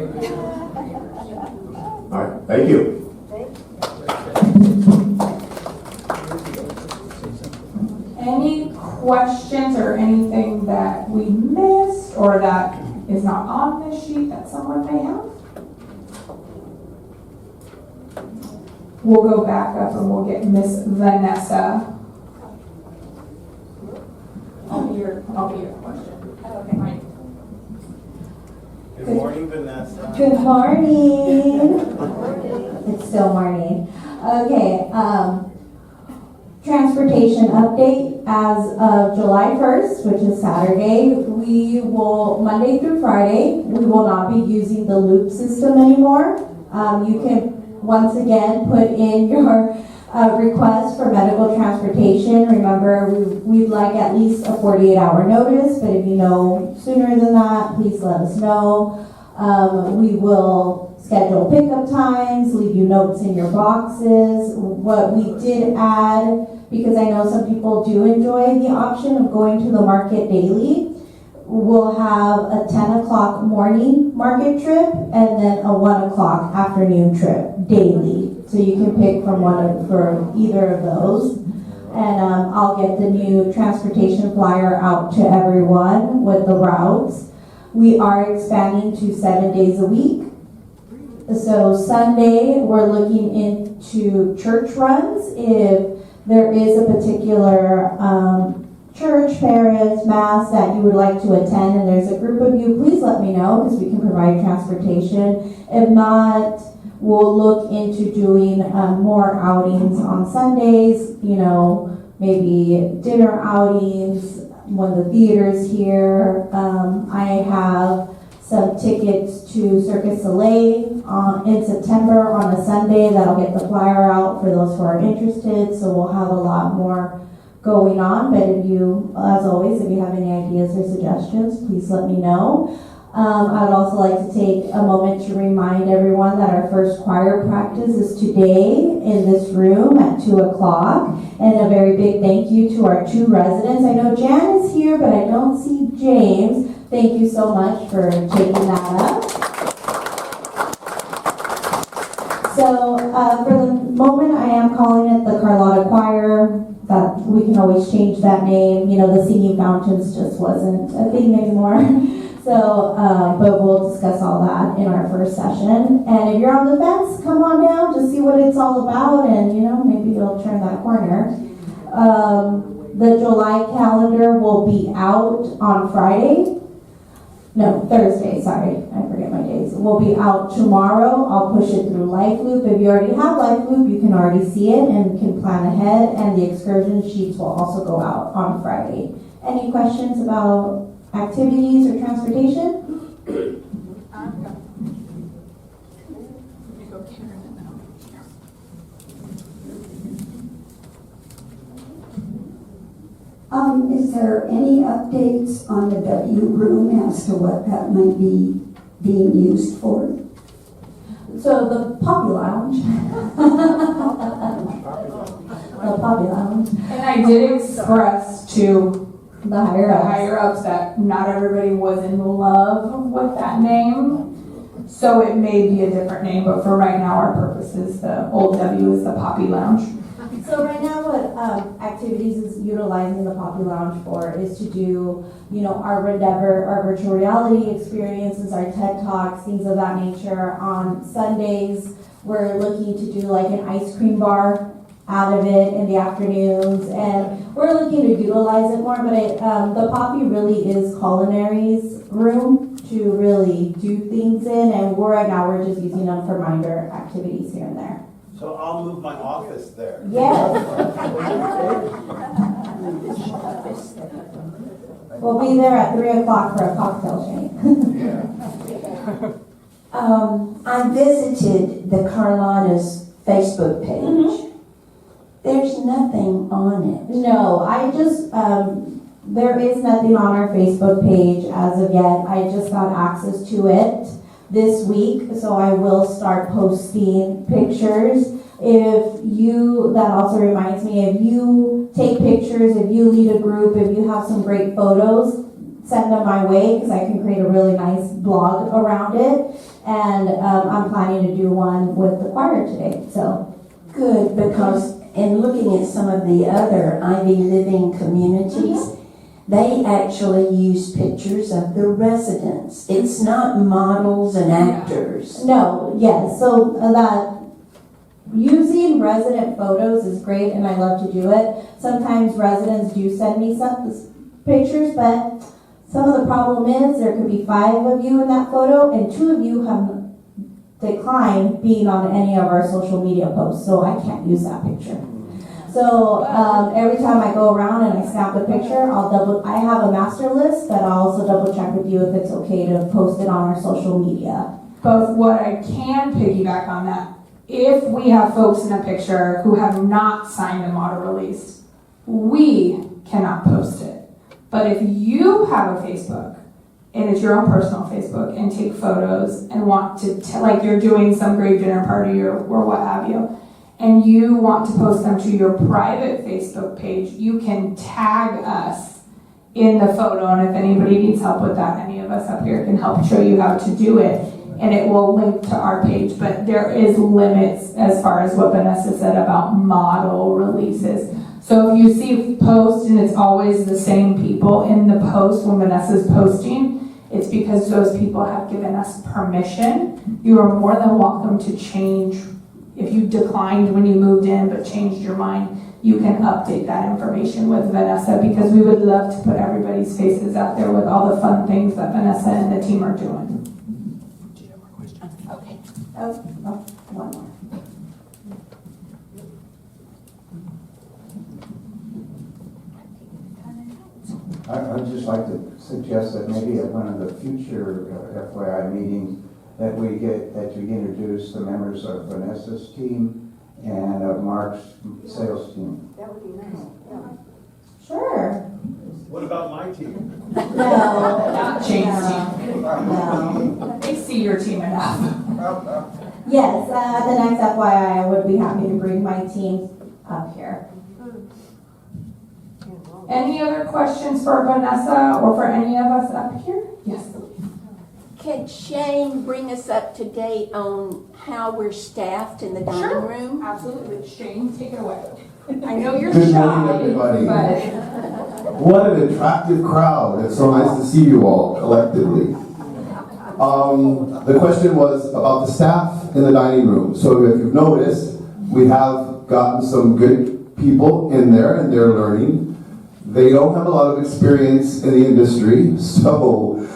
All right, thank you. Any questions or anything that we missed or that is not on this sheet that someone may have? We'll go back up and we'll get Miss Vanessa. Oh, you're I'll be a question. Okay. Good morning, Vanessa. Good morning. It's still morning. Okay, transportation update as of July 1st, which is Saturday. We will, Monday through Friday, we will not be using the loop system anymore. You can once again put in your request for medical transportation. Remember, we'd like at least a 48-hour notice, but if you know sooner than that, please let us know. We will schedule pickup times, leave you notes in your boxes. What we did add, because I know some people do enjoy the option of going to the market daily, we'll have a 10 o'clock morning market trip and then a 1 o'clock afternoon trip daily. So you can pick from for either of those. And I'll get the new transportation flyer out to everyone with the routes. We are expanding to 7 days a week. So Sunday, we're looking into church runs. If there is a particular church, parish, mass that you would like to attend and there's a group of you, please let me know because we can provide transportation. If not, we'll look into doing more outings on Sundays, you know, maybe dinner outings when the theater's here. I have some tickets to Circus Soleil in September on a Sunday that'll get the flyer out for those who are interested. So we'll have a lot more going on. But if you, as always, if you have any ideas or suggestions, please let me know. I'd also like to take a moment to remind everyone that our first choir practice is today in this room at 2 o'clock. And a very big thank you to our 2 residents. I know Jan is here, but I don't see James. Thank you so much for taking that up. So for the moment, I am calling it the Carlotta Choir. That we can always change that name. You know, the singing fountains just wasn't a thing anymore. So, but we'll discuss all that in our first session. And if you're on the fence, come on down to see what it's all about, and you know, maybe you'll turn that corner. The July calendar will be out on Friday. No, Thursday, sorry, I forget my days. Will be out tomorrow. I'll push it through LifeLoop. If you already have LifeLoop, you can already see it and can plan ahead, and the excursion sheets will also go out on Friday. Any questions about activities or transportation? Is there any updates on the W room as to what that might be being used for? So the Poppy Lounge. The Poppy Lounge. And I did express to the higher ups that not everybody was in love with that name. So it may be a different name, but for right now our purposes, the old W is the Poppy Lounge. So right now what activities is utilizing the Poppy Lounge for is to do, you know, our Endeavor, our virtual reality experiences, our TED Talks, things of that nature. On Sundays, we're looking to do like an ice cream bar out of it in the afternoons, and we're looking to utilize it more, but the Poppy really is culinary's room to really do things in, and right now we're just using them for minor activities here and there. So I'll move my office there. Yes. We'll be there at 3 o'clock for a cocktail chain. I visited the Carlotta's Facebook page. Mm-hmm. There's nothing on it. No, I just, there is nothing on our Facebook page as of yet. I just got access to it this week, so I will start posting pictures. If you, that also reminds me, if you take pictures, if you lead a group, if you have some great photos, send them my way because I can create a really nice blog around it. And I'm planning to do one with the choir today, so. Good, because in looking at some of the other Ivy Living communities, they actually use pictures of the residents. It's not models and actors. No, yes, so that using resident photos is great and I love to do it. Sometimes residents do send me some pictures, but some of the problem is there could be 5 of you in that photo and 2 of you have declined being on any of our social media posts, so I can't use that picture. So every time I go around and I snap a picture, I have a master list, but I'll also double check with you if it's okay to post it on our social media. But what I can piggyback on that, if we have folks in a picture who have not signed a model release, we cannot post it. But if you have a Facebook, and it's your own personal Facebook, and take photos and want to, like you're doing some great dinner party or what have you, and you want to post them to your private Facebook page, you can tag us in the photo, and if anybody needs help with that, any of us up here can help show you how to do it, and it will link to our page. But there is limits as far as what Vanessa said about model releases. So if you see posts and it's always the same people in the post when Vanessa's posting, it's because those people have given us permission. You are more than welcome to change. If you declined when you moved in but changed your mind, you can update that information with Vanessa, because we would love to put everybody's faces out there with all the fun things that Vanessa and the team are doing. Do you have more questions? Okay. One more. I'd just like to suggest that maybe at one of the future FYI meetings that you introduce the members of Vanessa's team and of Mark's sales team. That would be nice, yeah. Sure. What about my team? No. Not Jane's team. No. They see your team enough. Yes, the next FYI, I would be happy to bring my team up here. Any other questions for Vanessa or for any of us up here? Yes. Could Shane bring us up to date on how we're staffed in the dining room? Absolutely. Shane, take it away. I know you're Good shy, morning, everybody. but What an attractive crowd. It's so nice to see you all collectively. The question was about the staff in the dining room. So if you've noticed, we have gotten some good people in there and they're learning. They don't have a lot of experience in the industry, so,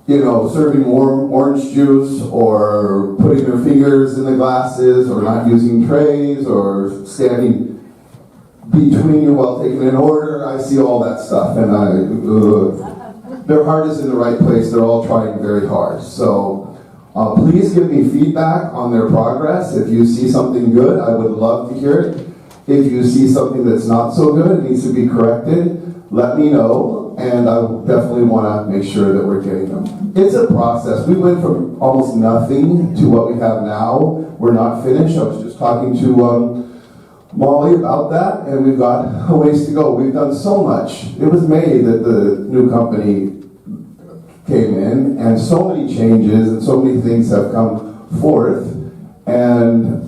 serving warm orange juice or putting their fingers in the glasses or not using trays or standing between you while taking an order, I see all that stuff, and their heart is in the right place. They're all trying very hard. So please give me feedback on their progress. If you see something good, I would love to hear it. If you see something that's not so good, it needs to be corrected, let me know, and I definitely want to make sure that we're getting them. It's a process. We went from almost nothing to what we have now. We're not finished. I was just talking to Molly about that, and we've got a ways to go. We've done so much. It was May that the new company came in, and so many changes and so many things have come forth, and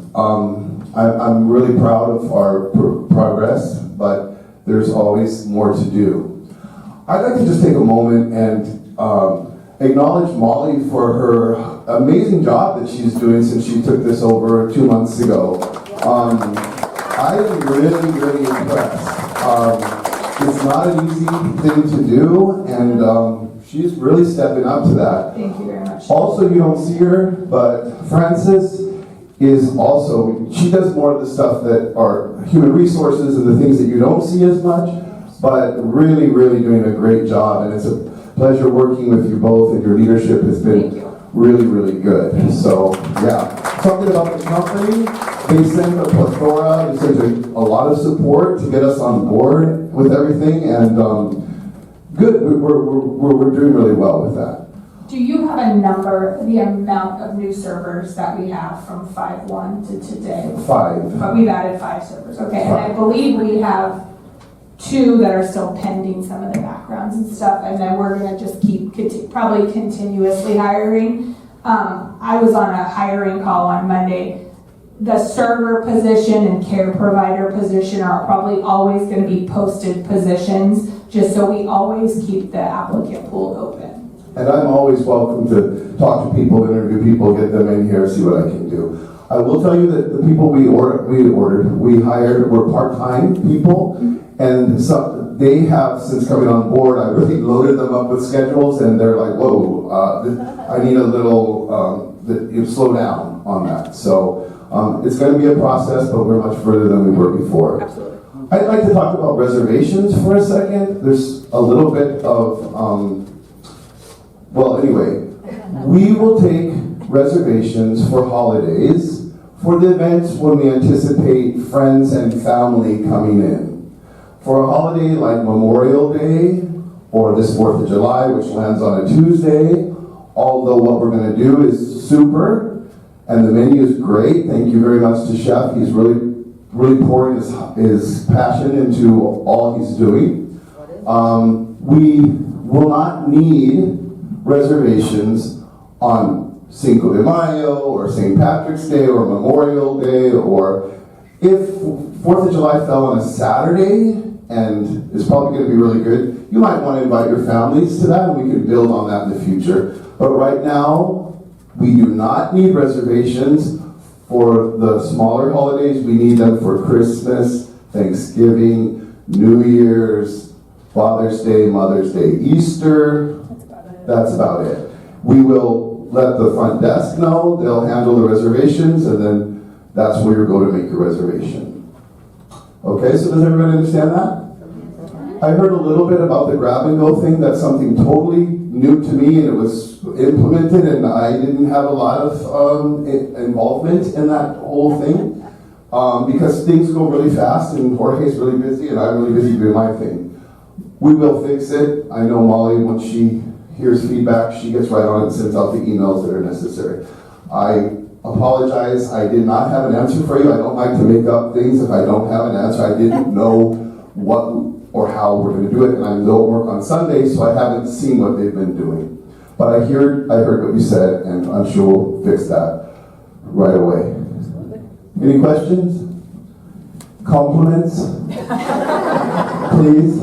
I'm really proud of our progress, but there's always more to do. I'd like to just take a moment and acknowledge Molly for her amazing job that she's doing since she took this over 2 months ago. I am really, really impressed. It's not an easy thing to do, and she's really stepping up to that. thank you very much. Also, you don't see her, but Frances is also, she does more of the stuff that are human resources and the things that you don't see as much, but really, really doing a great job, and it's a pleasure working with you both, and your leadership has been really, really good. So, yeah. Something about the company, they send a plethora, they send a lot of support to get us on board with everything, and good, we're doing really well with that. Do you have a number, the amount of new servers that we have from 5/1 to today? 5. But we've added 5 servers, okay. And I believe we have 2 that are still pending some of the backgrounds and stuff, and then we're gonna just keep probably continuously hiring. I was on a hiring call on Monday. The server position and care provider position are probably always gonna be posted positions, just so we always keep the applicant pool open. And I'm always welcome to talk to people, interview people, get them in here, see what I can do. I will tell you that the people we hired were part-time people, and so they have, since coming on board, I really loaded them up with schedules, and they're like, whoa, I need a little, slow down on that. So it's going to be a process, but we're much further than we were before. Absolutely. I'd like to talk about reservations for a second. There's a little bit of, well, anyway, we will take reservations for holidays for the events when we anticipate friends and family coming in. For a holiday like Memorial Day or this 4th of July, which lands on a Tuesday, although what we're going to do is super, and the menu is great. Thank you very much to Chef. He's really pouring his passion into all he's doing. We will not need reservations on Cinco de Mayo or St. Patrick's Day or Memorial Day, or if 4th of July fell on a Saturday and is probably going to be really good, you might want to invite your families to that, and we can build on that in the future. But right now, we do not need reservations for the smaller holidays. We need them for Christmas, Thanksgiving, New Year's, Father's Day, Mother's Day, Easter. That's about it. We will let the front desk know, they'll handle the reservations, and then that's where you're going to make your reservation. Okay, so does everybody understand that? I heard a little bit about the grab and go thing. That's something totally new to me, and it was implemented, and I didn't have a lot of involvement in that whole thing because things go really fast, and Jorge's really busy, and I'm really busy doing my thing. We will fix it. I know Molly, once she hears feedback, she gets right on it and sends out the emails that are necessary. I apologize. I did not have an answer for you. I don't like to make up things if I don't have an answer. I didn't know what or how we're going to do it, and I don't work on Sundays, so I haven't seen what they've been doing. But I heard what you said, and I'm sure we'll fix that right away. Any questions? Compliments? Please?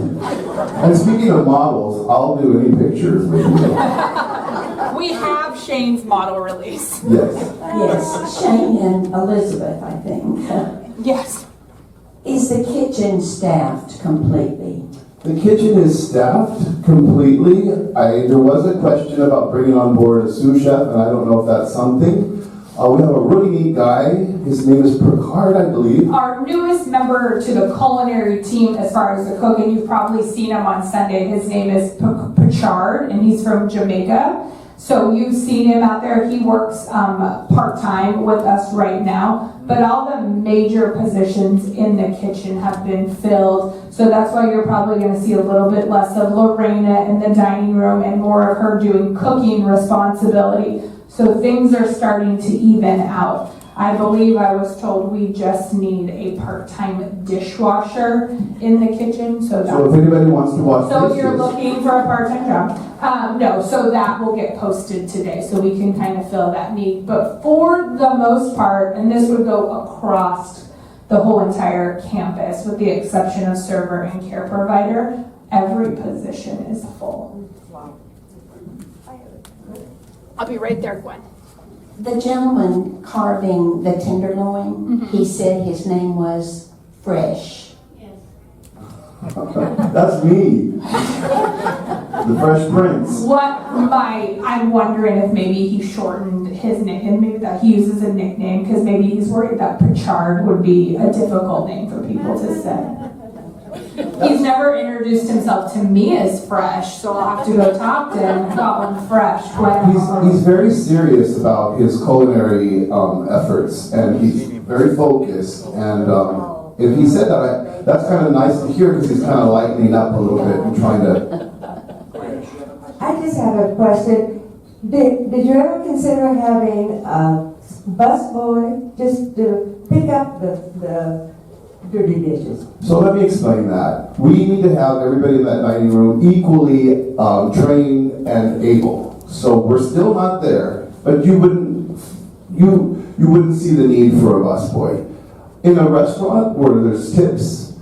And speaking of models, I'll do any pictures with you. We have Shane's model release. Yes. Yes, Shane and Elizabeth, I think. Yes. Is the kitchen staffed completely? The kitchen is staffed completely. There was a question about bringing on board a sous chef, and I don't know if that's something. We have a really neat guy. His name is Picard, I believe. Our newest member to the culinary team as far as the cook, and you've probably seen him on Sunday. His name is Picard, and he's from Jamaica. So you've seen him out there. He works part-time with us right now, but all the major positions in the kitchen have been filled. So that's why you're probably going to see a little bit less of Lorena in the dining room and more of her doing cooking responsibility. So things are starting to even out. I believe I was told we just need a part-time dishwasher in the kitchen. So if anybody wants to watch so if dishes. you're looking for a part-time job, no, so that will get posted today, so we can kind of fill that need. But for the most part, and this would go across the whole entire campus, with the exception of server and care provider, every position is full. Wow. I'll be right there, Gwen. The gentleman carving the tenderloin, he said his name was Fresh. That's me. The Fresh Prince. I'm wondering if maybe he shortened his name, and maybe that he uses a nickname, because maybe he's worried that Picard would be a difficult name for people to say. He's never introduced himself to me as Fresh, so I'll have to go talk to him about him Fresh. He's very serious about his culinary efforts, and he's very focused. And if he said that, that's kind of nice to hear, because he's kind of lightening up a little bit and trying to. I just have a question. Did you ever consider having a busboy just to pick up the dirty dishes? So let me explain that. We need to have everybody in that dining room equally trained and able. So we're still not there, but you wouldn't see the need for a busboy. In a restaurant where there's tips,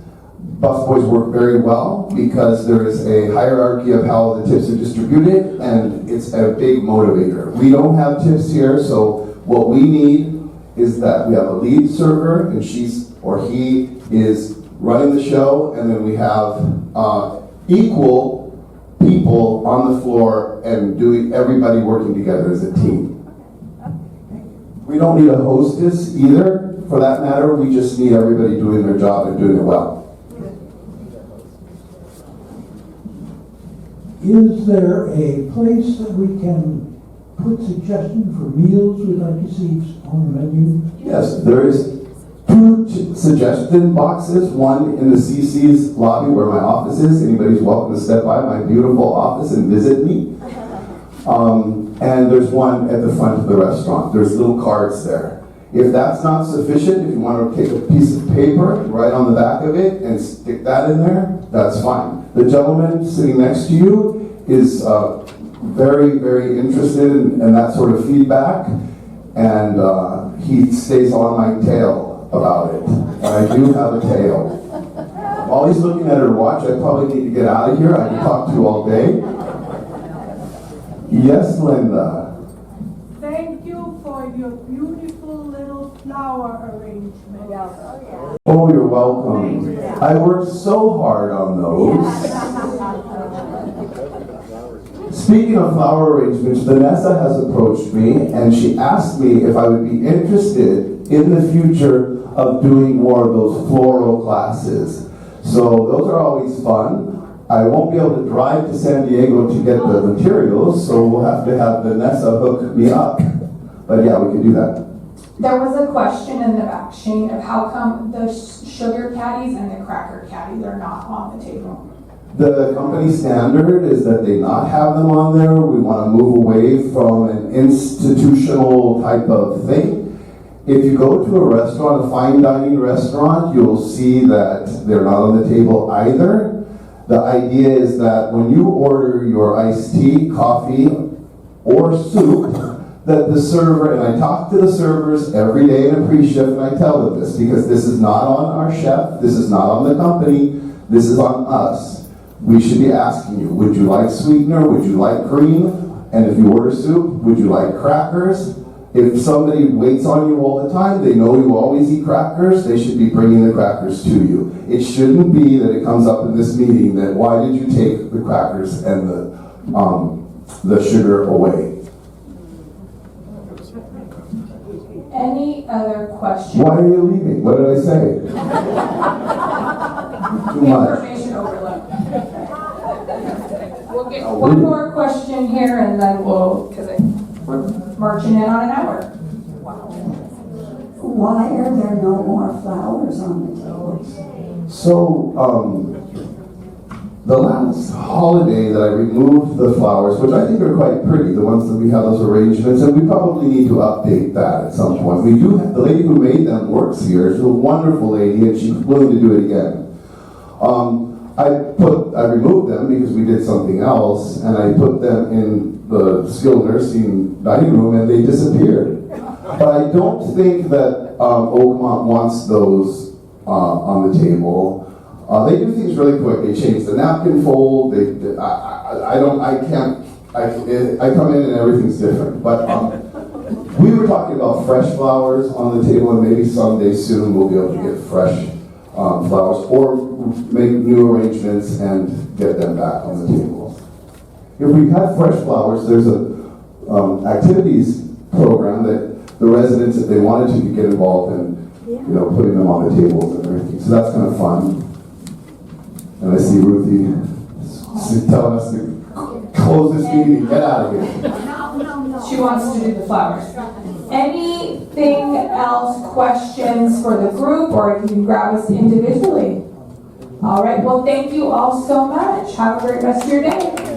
busboys work very well because there is a hierarchy of how the tips are distributed, and it's a big motivator. We don't have tips here, so what we need is that we have a lead server, and he is running the show, and then we have equal people on the floor and everybody working together as a team. We don't need a hostess either, for that matter. We just need everybody doing their job and doing it well. Is there a place that we can put suggestions for meals we'd like to see on the menu? Yes, there is 2 suggestion boxes, one in the CC's lobby where my office is. Anybody's welcome to step by my beautiful office and visit me. And there's one at the front of the restaurant. There's little cards there. If that's not sufficient, if you want to take a piece of paper, write on the back of it, and stick that in there, that's fine. The gentleman sitting next to you is very, very interested in that sort of feedback, and he stays on my tail about it. And I do have a tail. I'm always looking at her watch. I probably need to get out of here. I can talk to you all day. Yes, Linda. Thank you for your beautiful little flower arrangement. Oh, you're welcome. I worked so hard on those. Speaking of flower arrangements, Vanessa has approached me and she asked me if I would be interested in the future of doing more of those floral classes. So those are always fun. I won't be able to drive to San Diego to get the materials, so we'll have to have Vanessa hook me up. But yeah, we can do that. There was a question in the back, Shane, of how come the sugar caddies and the cracker caddy, they're not on the table? The company standard is that they not have them on there. We want to move away from an institutional type of thing. If you go to a restaurant, a fine dining restaurant, you'll see that they're not on the table either. The idea is that when you order your iced tea, coffee, or soup, that the server, and I talk to the servers every day in a pre-shift and I tell them this, because this is not on our chef, this is not on the company, this is on us. We should be asking you, would you like sweetener, would you like cream? And if you order soup, would you like crackers? If somebody waits on you all the time, they know you always eat crackers, they should be bringing the crackers to you. It shouldn't be that it comes up in this meeting that why did you take the crackers and the sugar away? Any other questions? Why are you leaving? What did I say? Too much. Information overload. We'll get one more question here and then because we're marching in on an hour. Why are there no more flowers on the tables? So, the last holiday that I removed the flowers, which I think are quite pretty, the ones that we have those arrangements, and we probably need to update that at some point. We do have, the lady who made them works here. She's a wonderful lady and she's willing to do it again. I removed them because we did something else, and I put them in the skilled nursing dining room and they disappeared. But I don't think that Oakmont wants those on the table. They do things really quick. They change the napkin fold. I come in and everything's different. But we were talking about fresh flowers on the table, and maybe someday soon we'll be able to get fresh flowers or make new arrangements and get them back on the table. If we had fresh flowers, there's a activities program that the residents, if they wanted to, could get involved in, putting them on the tables and everything. So that's kind of fun. And I see Ruthie telling us to close this meeting, get out of here. She wants to do the flowers. Anything else, questions for the group, or you can grab us individually? All right, well, thank you all so much. Have a great rest of your day.